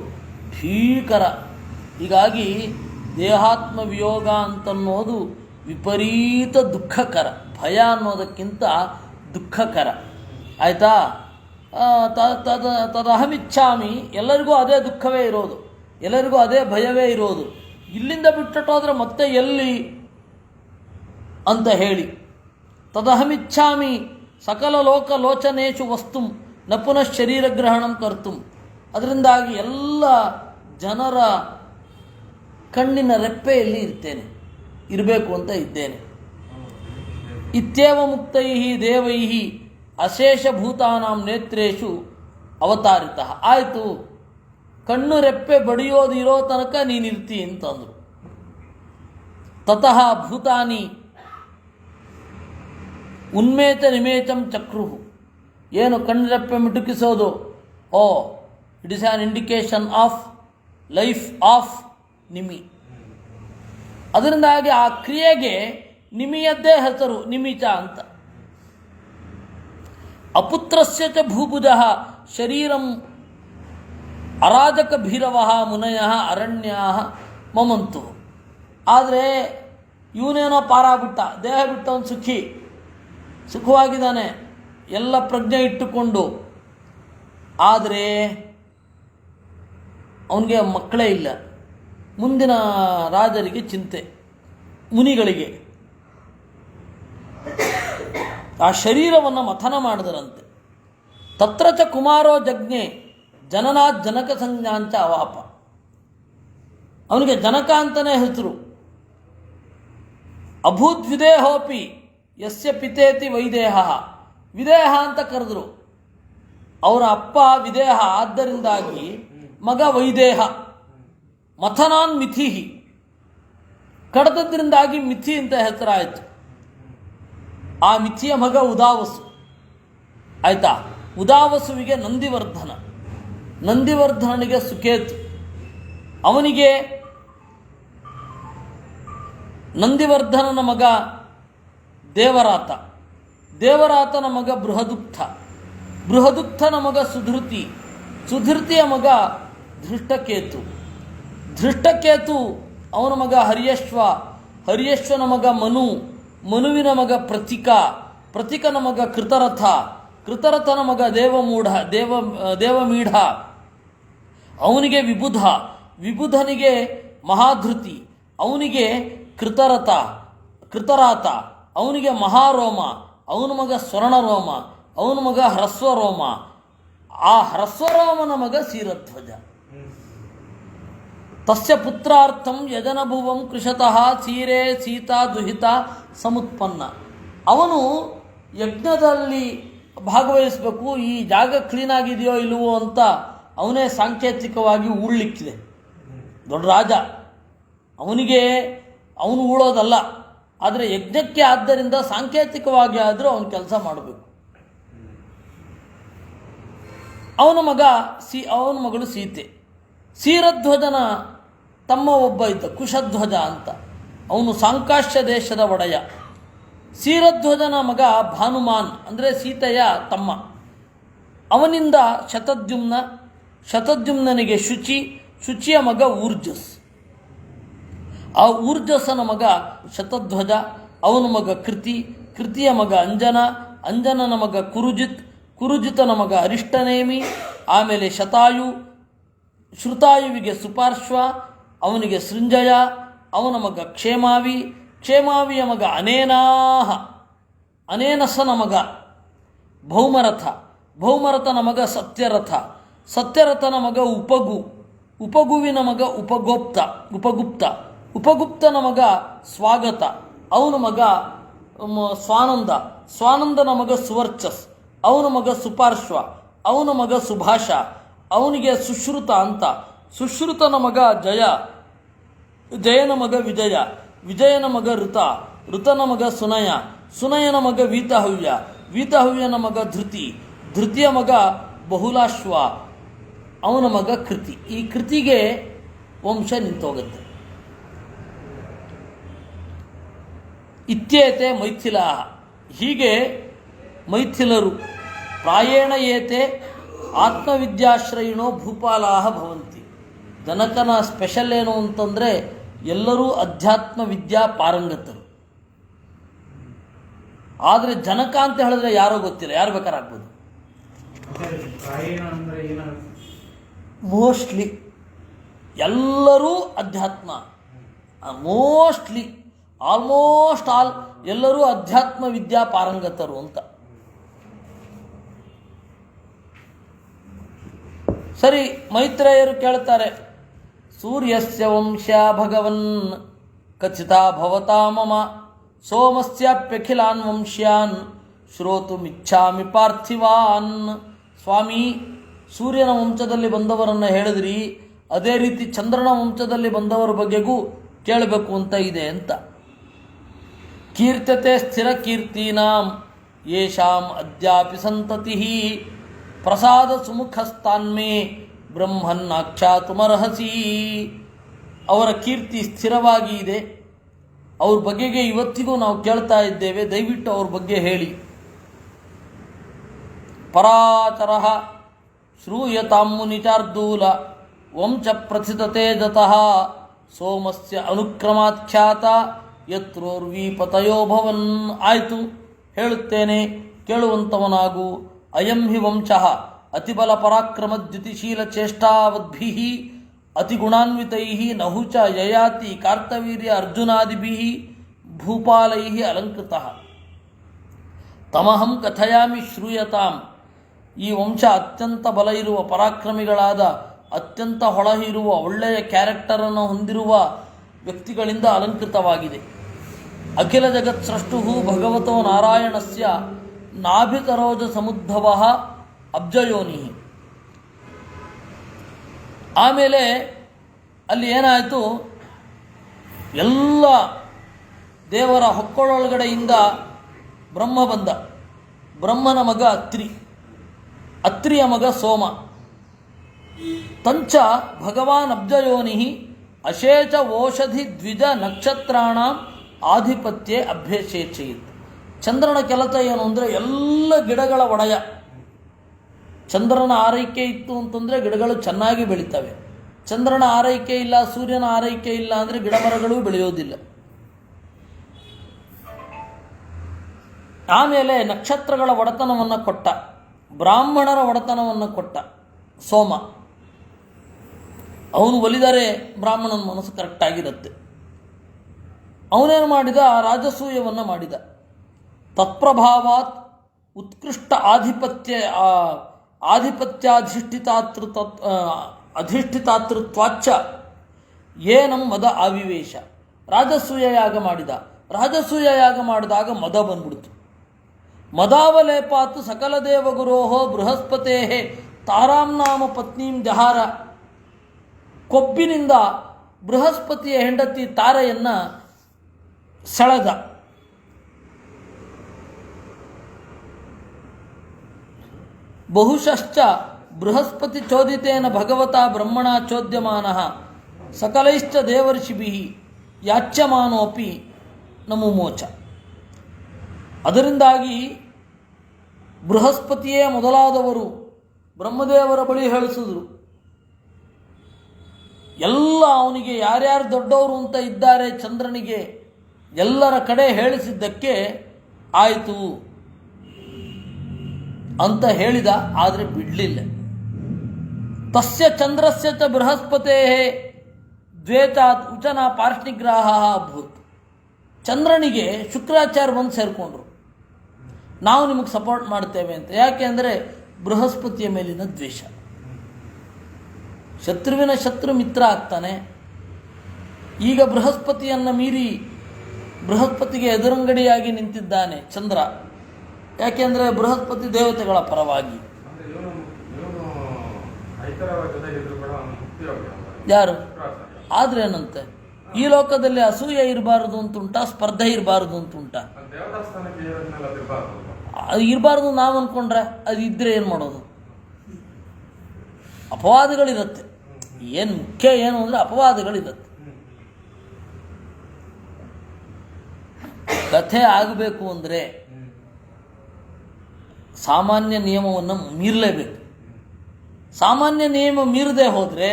ಭೀಕರ. ಹೀಗಾಗಿ ದೇಹಾತ್ಮ ವಿಯೋಗ ಅಂತನ್ನೋದು ವಿಪರೀತ ದುಃಖಕರ. ಭಯ ಅನ್ನೋದಕ್ಕಿಂತ ದುಃಖಕರ. ಆಯಿತಾ? ತದಹಮಿಚ್ಛಾಮಿ, ಎಲ್ಲರಿಗೂ ಅದೇ ದುಃಖವೇ ಇರೋದು, ಎಲ್ಲರಿಗೂ ಅದೇ ಭಯವೇ ಇರೋದು. ಇಲ್ಲಿಂದ ಬಿಟ್ಟುಟ್ಟೋದ್ರೆ ಮತ್ತೆ ಎಲ್ಲಿ ಅಂತ ಹೇಳಿ, ತದಹಮಿಚ್ಛಾಮಿ ಸಕಲ ಲೋಕ ಲೋಚನೇಶು ವಸ್ತು ನ ಪುನಃ ಶರೀರ ಗ್ರಹಣಂ ಕರ್ತು. ಅದರಿಂದಾಗಿ ಎಲ್ಲ ಜನರ ಕಣ್ಣಿನ ರೆಪ್ಪೆಯಲ್ಲಿ ಇರ್ತೇನೆ, ಇರಬೇಕು ಅಂತ ಇದ್ದೇನೆ. ಇತ್ಯೇವ ಮುಕ್ತೈ ದೇವೈ ಅಶೇಷಭೂತಾನಾಂ ನೇತ್ರೇಷು ಅವತಾರಿತ. ಆಯಿತು, ಕಣ್ಣು ರೆಪ್ಪೆ ಬಡಿಯೋದಿರೋ ತನಕ ನೀನಿರ್ತಿ ಅಂತಂದರು. ತತಃ ಭೂತಾನಿ ಉನ್ಮೇತ ನಿಮೇತಂ ಚಕ್ರುಹು. ಏನು ಕಣ್ಣು ರೆಪ್ಪೆ ಮಿಟುಕಿಸೋದು? Oh, it is an indication of life of ನಿಮಿ. ಅದರಿಂದಾಗಿ ಆ ಕ್ರಿಯೆಗೆ ನಿಮಿಯದ್ದೇ ಹೆಸರು ನಿಮಿಚ ಅಂತ. ಅಪುತ್ರಸ್ಯ ಚ ಭೂಭುಜಃ ಶರೀರಂ ಅರಾಜಕ ಭೀರವಃ ಮುನಯಃ ಅರಣ್ಯಾಃ ಮಮಂತು. ಆದರೆ ಇವನೇನೋ ಪಾರಾಗ್ಬಿಟ್ಟ, ದೇಹ ಬಿಟ್ಟವನು ಸುಖವಾಗಿದ್ದಾನೆ, ಎಲ್ಲ ಪ್ರಜ್ಞೆ ಇಟ್ಟುಕೊಂಡು. ಆದರೆ ಅವನಿಗೆ ಮಕ್ಕಳೇ ಇಲ್ಲ. ಮುಂದಿನ ರಾಜರಿಗೆ ಚಿಂತೆ, ಮುನಿಗಳಿಗೆ. ಆ ಶರೀರವನ್ನು ಮಥನ ಮಾಡಿದರಂತೆ. ತತ್ರ ಚ ಕುಮಾರೋ ಜಜ್ಞೆ ಜನನಾಥ್ ಜನಕ ಸಂಜ್ಞಾಂಚ ಅವಾಪ. ಅವನಿಗೆ ಜನಕ ಅಂತಲೇ ಹೆಸರು. ಅಭೂತ್ ವಿದೇಹೋಪಿ ಯಸ್ಯ ಪಿತೇತಿ ವೈದೇಹ. ವಿದೇಹ ಅಂತ ಕರೆದ್ರು. ಅವರ ಅಪ್ಪ ವಿದೇಹ, ಆದ್ದರಿಂದಾಗಿ ಮಗ ವೈದೇಹ. ಮಥನಾನ್ ಮಿಥಿಹಿ, ಕಡದದ್ರಿಂದಾಗಿ ಮಿಥಿ ಅಂತ ಹೆಸರಾಯಿತು. ಆ ಮಿಥಿಯ ಮಗ ಉದಾವಸು. ಆಯ್ತಾ? ಉದಾವಸುವಿಗೆ ನಂದಿವರ್ಧನ, ನಂದಿವರ್ಧನಿಗೆ ಸುಕೇತು, ಅವನಿಗೆ ನಂದಿವರ್ಧನನ ಮಗ ದೇವರಾತ, ದೇವರಾತನ ಮಗ ಬೃಹದುಕ್ಥ, ಬೃಹದುಕ್ಥನ ಮಗ ಸುಧೃತಿ, ಸುಧೃತಿಯ ಮಗ ಧೃಷ್ಟಕೇತು, ಧೃಷ್ಟಕೇತು ಅವನ ಮಗ ಹರ್ಯಶ್ವ, ಹರ್ಯಶ್ವನ ಮಗ ಮನು, ಮನುವಿನ ಮಗ ಪ್ರತಿಕ, ಪ್ರತಿಕನ ಮಗ ಕೃತರಥ, ಕೃತರಥನ ಮಗ ದೇವಮೂಢ, ದೇವಮೀಢ, ಅವನಿಗೆ ವಿಬುಧ, ವಿಬುಧನಿಗೆ ಮಹಾಧೃತಿ, ಅವನಿಗೆ ಕೃತರಥ, ಕೃತರಾತ, ಅವನಿಗೆ ಮಹಾರೋಮ, ಅವನ ಮಗ ಸ್ವರ್ಣರೋಮ, ಅವನ ಮಗ ಹ್ರಸ್ವರೋಮ, ಆ ಹ್ರಸ್ವರೋಮನ ಮಗ ಸೀರಧ್ವಜ. ತಸ್ಯ ಪುತ್ರಾರ್ಥಂ ಯಜನಭುವಂ ಕೃಶತಃ ಸೀರೆ ಸೀತಾ ದುಹಿತ ಸಮುತ್ಪನ್ನ. ಅವನು ಯಜ್ಞದಲ್ಲಿ ಭಾಗವಹಿಸಬೇಕು, ಈ ಜಾಗ ಕ್ಲೀನಾಗಿದೆಯೋ ಇಲ್ಲವೋ ಅಂತ ಅವನೇ ಸಾಂಕೇತಿಕವಾಗಿ ಉಳ್ಳಿಕ್ಕಿದೆ. ದೊಡ್ಡ ರಾಜ, ಅವನಿಗೆ ಅವನು ಉಳೋದಲ್ಲ, ಆದರೆ ಯಜ್ಞಕ್ಕೆ ಆದ್ದರಿಂದ ಸಾಂಕೇತಿಕವಾಗಿ ಆದರೂ ಅವನು ಕೆಲಸ ಮಾಡಬೇಕು. ಅವನ ಮಗಳು ಸೀತೆ. ಸೀರಧ್ವಜನ ತಮ್ಮ ಒಬ್ಬ ಇದ್ದ, ಕುಶಧ್ವಜ ಅಂತ, ಅವನು ಸಾಂಕಾಶ್ಯ ದೇಶದ ಒಡೆಯ. ಸೀರಧ್ವಜನ ಮಗ ಭಾನುಮಾನ್, ಅಂದರೆ ಸೀತೆಯ ತಮ್ಮ. ಅವನಿಂದ ಶತದ್ಯುಮ್ನ, ಶತದ್ಯುಮ್ನನಿಗೆ ಶುಚಿ, ಶುಚಿಯ ಮಗ ಊರ್ಜಸ್, ಆ ಊರ್ಜಸನ ಮಗ ಶತಧ್ವಜ, ಅವನ ಮಗ ಕೃತಿ, ಕೃತಿಯ ಮಗ ಅಂಜನ, ಅಂಜನನ ಮಗ ಕುರುಜಿತ್, ಕುರುಜಿತನ ಮಗ ಅರಿಷ್ಟನೇಮಿ, ಆಮೇಲೆ ಶತಾಯು, ಶ್ರುತಾಯುವಿಗೆ ಸುಪಾರ್ಶ್ವ, ಅವನಿಗೆ ಸೃಂಜಯ, ಅವನ ಮಗ ಕ್ಷೇಮಾವಿ, ಕ್ಷೇಮಾವಿಯ ಮಗ ಅನೇನಾಹ, ಅನೇನಸನ ಮಗ ಭೌಮರಥ, ಭೌಮರಥನ ಮಗ ಸತ್ಯರಥ, ಸತ್ಯರಥನ ಮಗ ಉಪಗು, ಉಪಗುವಿನ ಮಗ ಉಪಗುಪ್ತ, ಉಪಗುಪ್ತನ ಮಗ ಸ್ವಾಗತ, ಅವನ ಮಗ ಸ್ವಾನಂದ, ಸ್ವಾನಂದನ ಮಗ ಸುವರ್ಚಸ್, ಅವನ ಮಗ ಸುಪಾರ್ಶ್ವ, ಅವನ ಮಗ ಸುಭಾಷ, ಅವನಿಗೆ ಸುಶ್ರುತ ಅಂತ, ಸುಶ್ರುತನ ಮಗ ಜಯ, ಜಯನ ಮಗ ವಿಜಯ, ವಿಜಯನ ಮಗ ಋತ, ಋತನ ಮಗ ಸುನಯ, ಸುನಯನ ಮಗ ವೀತಹವ್ಯ, ವೀತಹವ್ಯನ ಮಗ ಧೃತಿ, ಧೃತಿಯ ಮಗ ಬಹುಲಾಶ್ವ, ಅವನ ಮಗ ಕೃತಿ. ಈ ಕೃತಿಗೆ ವಂಶ ನಿಂತೋಗುತ್ತೆ. ಇತ್ಯೇತೆ ಮೈಥಿಲ, ಹೀಗೆ ಮೈಥಿಲರು ಪ್ರಾಯೇಣ ಏತೆ ಆತ್ಮವಿದ್ಯಾಶ್ರಯಿಣೋ ಭೂಪಾಲಾಹ ಭವಂತಿ. ಜನಕನ ಸ್ಪೆಷಲ್ ಏನು ಅಂತಂದರೆ ಎಲ್ಲರೂ ಅಧ್ಯಾತ್ಮ ವಿದ್ಯಾ ಪಾರಂಗತರು. ಆದರೆ ಜನಕ ಅಂತ ಹೇಳಿದ್ರೆ ಯಾರೋ ಗೊತ್ತಿಲ್ಲ, ಯಾರು ಬೇಕಾರಾಗ್ಬೋದು. ಮೋಸ್ಟ್ಲಿ ಎಲ್ಲರೂ ಅಧ್ಯಾತ್ಮ, ಮೋಸ್ಟ್ಲಿ ಆಲ್ಮೋಸ್ಟ್ ಆಲ್ ಎಲ್ಲರೂ ಅಧ್ಯಾತ್ಮ ವಿದ್ಯಾ ಪಾರಂಗತರು ಅಂತ. ಸರಿ, ಮೈತ್ರೇಯರು ಕೇಳ್ತಾರೆ, ಸೂರ್ಯಸ್ಯ ವಂಶ ಭಗವನ್ ಖಚಿತ ಭವತಾ ಮಮ, ಸೋಮಸ್ಯಾಪ್ಯಖಿಲಾನ್ ವಂಶ್ಯಾನ್ ಶ್ರೋತುಮಿಚ್ಛಾಮಿ ಪಾರ್ಥಿವಾನ್. ಸ್ವಾಮಿ, ಸೂರ್ಯನ ವಂಶದಲ್ಲಿ ಬಂದವರನ್ನು ಹೇಳಿದ್ರಿ, ಅದೇ ರೀತಿ ಚಂದ್ರನ ವಂಶದಲ್ಲಿ ಬಂದವರ ಬಗ್ಗೆಗೂ ಕೇಳಬೇಕು ಅಂತ ಇದೆ ಅಂತ. ಕೀರ್ತ್ಯತೆ ಸ್ಥಿರ ಕೀರ್ತೀನಾಂ ಯೇಷಾಂ ಅದ್ಯಾಪಿ ಸಂತತಿ ಪ್ರಸಾದ ಸುಮುಖಸ್ತಾನ್ಮೇ ಬ್ರಹ್ಮನ್ನಾಕ್ಷಾತುಮರ್ಹಸಿ. ಅವರ ಕೀರ್ತಿ ಸ್ಥಿರವಾಗಿ ಇದೆ, ಅವ್ರ ಬಗೆಗೆ ಇವತ್ತಿಗೂ ನಾವು ಕೇಳ್ತಾ ಇದ್ದೇವೆ, ದಯವಿಟ್ಟು ಅವ್ರ ಬಗ್ಗೆ ಹೇಳಿ. ಪರಾಚರಃ ಶ್ರೂಯತಾಂ ಮುನಿಚಾರ್ದೂಲ ವಂಶ ಪ್ರಥಿತತೇಜತಃ ಸೋಮಸ್ಯ ಅನುಕ್ರಮಾಖ್ಯಾತ ಯತ್ರೋರ್ವೀಪತಯೋ ಭವನ್. ಆಯಿತು, ಹೇಳುತ್ತೇನೆ, ಕೇಳುವಂಥವನಾಗು. ಅಯಂ ಹಿ ವಂಶಃ ಅತಿಬಲ ಪರಾಕ್ರಮ ದ್ಯುತಿಶೀಲ ಚೇಷ್ಟಾವದ್ಭಿಃ ಅತಿಗುಣಾನ್ವಿತೈಃ ನಹುಚ ಯಯಾತಿ ಕಾರ್ತವೀರ್ಯ ಅರ್ಜುನಾದಿಭಿಃ ಭೂಪಾಲೈಃ ಅಲಂಕೃತಃ. ತಮಹಂ ಕಥಯಾಮಿ ಶ್ರೂಯತಾಂ. ಈ ವಂಶ ಅತ್ಯಂತ ಬಲ ಇರುವ, ಪರಾಕ್ರಮಿಗಳಾದ, ಅತ್ಯಂತ ಹೊಳಹಿರುವ, ಒಳ್ಳೆಯ ಕ್ಯಾರೆಕ್ಟರನ್ನು ಹೊಂದಿರುವ ವ್ಯಕ್ತಿಗಳಿಂದ ಅಲಂಕೃತವಾಗಿದೆ. ಅಖಿಲ ಜಗತ್ ಸೃಷ್ಟು ಭಗವತೋ ನಾರಾಯಣಸ್ಯ ನಾಭಿತರೋಜ ಸಮುದ್ಭವ ಅಬ್ಜಯೋನಿ. ಆಮೇಲೆ ಅಲ್ಲಿ ಏನಾಯಿತು, ಎಲ್ಲ ದೇವರ ಹೊಕ್ಕಳೊಳಗಡೆಯಿಂದ ಬ್ರಹ್ಮ ಬಂದ. ಬ್ರಹ್ಮನ ಮಗ ಅತ್ರಿ, ಅತ್ರಿಯ ಮಗ ಸೋಮ. ತಂಚ ಭಗವಾನ್ ಅಬ್ಜಯೋನಿ ಅಶೇಚ ಓಷಧಿ ದ್ವಿಜ ನಕ್ಷತ್ರಾಣ ಆಧಿಪತ್ಯ ಅಭ್ಯಸೇಚಯಿತ್. ಚಂದ್ರನ ಕೆಲಸ ಏನು ಅಂದರೆ ಎಲ್ಲ ಗಿಡಗಳ ಒಡೆಯ. ಚಂದ್ರನ ಆರೈಕೆ ಇತ್ತು ಅಂತಂದರೆ ಗಿಡಗಳು ಚೆನ್ನಾಗಿ ಬೆಳೀತವೆ. ಚಂದ್ರನ ಆರೈಕೆ ಇಲ್ಲ, ಸೂರ್ಯನ ಆರೈಕೆ ಇಲ್ಲ ಅಂದರೆ ಗಿಡ ಮರಗಳು ಬೆಳೆಯೋದಿಲ್ಲ. ಆಮೇಲೆ ನಕ್ಷತ್ರಗಳ ಒಡೆತನವನ್ನು ಕೊಟ್ಟ, ಬ್ರಾಹ್ಮಣರ ಒಡೆತನವನ್ನು ಕೊಟ್ಟ ಸೋಮ. ಅವನು ಒಲಿದರೆ ಬ್ರಾಹ್ಮಣನ ಮನಸ್ಸು ಕರೆಕ್ಟಾಗಿರುತ್ತೆ. ಅವನೇನು ಮಾಡಿದ, ರಾಜಸೂಯವನ್ನು ಮಾಡಿದ. ತತ್ಪ್ರಭಾವಾತ್ ಉತ್ಕೃಷ್ಟ ಅಧಿಷ್ಠಿತಾತೃತ್ವಾಚ್ಚ ಏನಂ ಮದ ಆವಿವೇಶ. ರಾಜಸೂಯ ಯಾಗ ಮಾಡಿದ. ರಾಜಸೂಯ ಯಾಗ ಮಾಡಿದಾಗ ಮದ ಬಂದ್ಬಿಡ್ತು. ಮದಾವಲೇಪಾತ್ ಸಕಲ ದೇವಗುರೋ ಬೃಹಸ್ಪತೇ ತಾರಾಂ ನಾಮ ಪತ್ನೀಂ ಜಹಾರ. ಕೊಬ್ಬಿನಿಂದ ಬೃಹಸ್ಪತಿಯ ಹೆಂಡತಿ ತಾರೆಯನ್ನು ಸೆಳೆದ. ಬಹುಶಶ್ಚ ಬೃಹಸ್ಪತಿ ಚೋದಿತೇನ ಭಗವತಾ ಬ್ರಹ್ಮಣ ಚೋದ್ಯಮಾನಃ ಸಕಲೈಶ್ಚ ದೇವರ್ಷಿಭಿಃ ಯಾಚ್ಯಮಾನೋಪಿ ನಮುಮೋಚ. ಅದರಿಂದಾಗಿ ಬೃಹಸ್ಪತಿಯೇ ಮೊದಲಾದವರು ಬ್ರಹ್ಮದೇವರ ಬಳಿ ಹೇಳಿಸಿದ್ರು. ಎಲ್ಲ ಅವನಿಗೆ ಯಾರ್ಯಾರು ದೊಡ್ಡವರು ಅಂತ ಇದ್ದಾರೆ ಚಂದ್ರನಿಗೆ ಎಲ್ಲರ ಕಡೆ ಹೇಳಿಸಿದ್ದಕ್ಕೆ ಆಯಿತು ಅಂತ ಹೇಳಿದ. ಆದರೆ ಬಿಡಲಿಲ್ಲ. ತಸ್ಯ ಚಂದ್ರಸ್ಯ ಚ ಬೃಹಸ್ಪತೇ ದ್ವೇತಾತ್ ಉಚನ ಪಾರ್ಷ್ಣಿಗ್ರಾಹ ಅಭೂತ್. ಚಂದ್ರನಿಗೆ ಶುಕ್ರಾಚಾರ್ಯ ಬಂದು ಸೇರಿಕೊಂಡ್ರು, ನಾವು ನಿಮಗೆ ಸಪೋರ್ಟ್ ಮಾಡ್ತೇವೆ ಅಂತ. ಯಾಕೆ ಅಂದರೆ ಬೃಹಸ್ಪತಿಯ ಮೇಲಿನ ದ್ವೇಷ. ಶತ್ರುವಿನ ಶತ್ರು ಮಿತ್ರ ಆಗ್ತಾನೆ. ಈಗ ಬೃಹಸ್ಪತಿಯನ್ನು ಮೀರಿ ಬೃಹಸ್ಪತಿಗೆ ಎದುರಂಗಡಿಯಾಗಿ ನಿಂತಿದ್ದಾನೆ ಚಂದ್ರ. ಯಾಕೆಂದರೆ ಬೃಹಸ್ಪತಿ ದೇವತೆಗಳ ಪರವಾಗಿ. ಯಾರು ಆದ್ರೆ ಏನಂತೆ, ಈ ಲೋಕದಲ್ಲಿ ಅಸೂಯೆ ಇರಬಾರದು ಅಂತುಂಟ, ಸ್ಪರ್ಧೆ ಇರಬಾರದು ಅಂತುಂಟ. ಇರಬಾರ್ದು ನಾವು ಅಂದ್ಕೊಂಡ್ರೆ ಅದು ಇದ್ರೆ ಏನು ಮಾಡೋದು? ಅಪವಾದಗಳಿರುತ್ತೆ. ಏನು ಮುಖ್ಯ ಏನು ಅಂದರೆ ಅಪವಾದಗಳಿರುತ್ತೆ. ಕಥೆ ಆಗಬೇಕು ಅಂದರೆ ಸಾಮಾನ್ಯ ನಿಯಮವನ್ನು ಮೀರಲೇಬೇಕು. ಸಾಮಾನ್ಯ ನಿಯಮ ಮೀರದೆ ಹೋದರೆ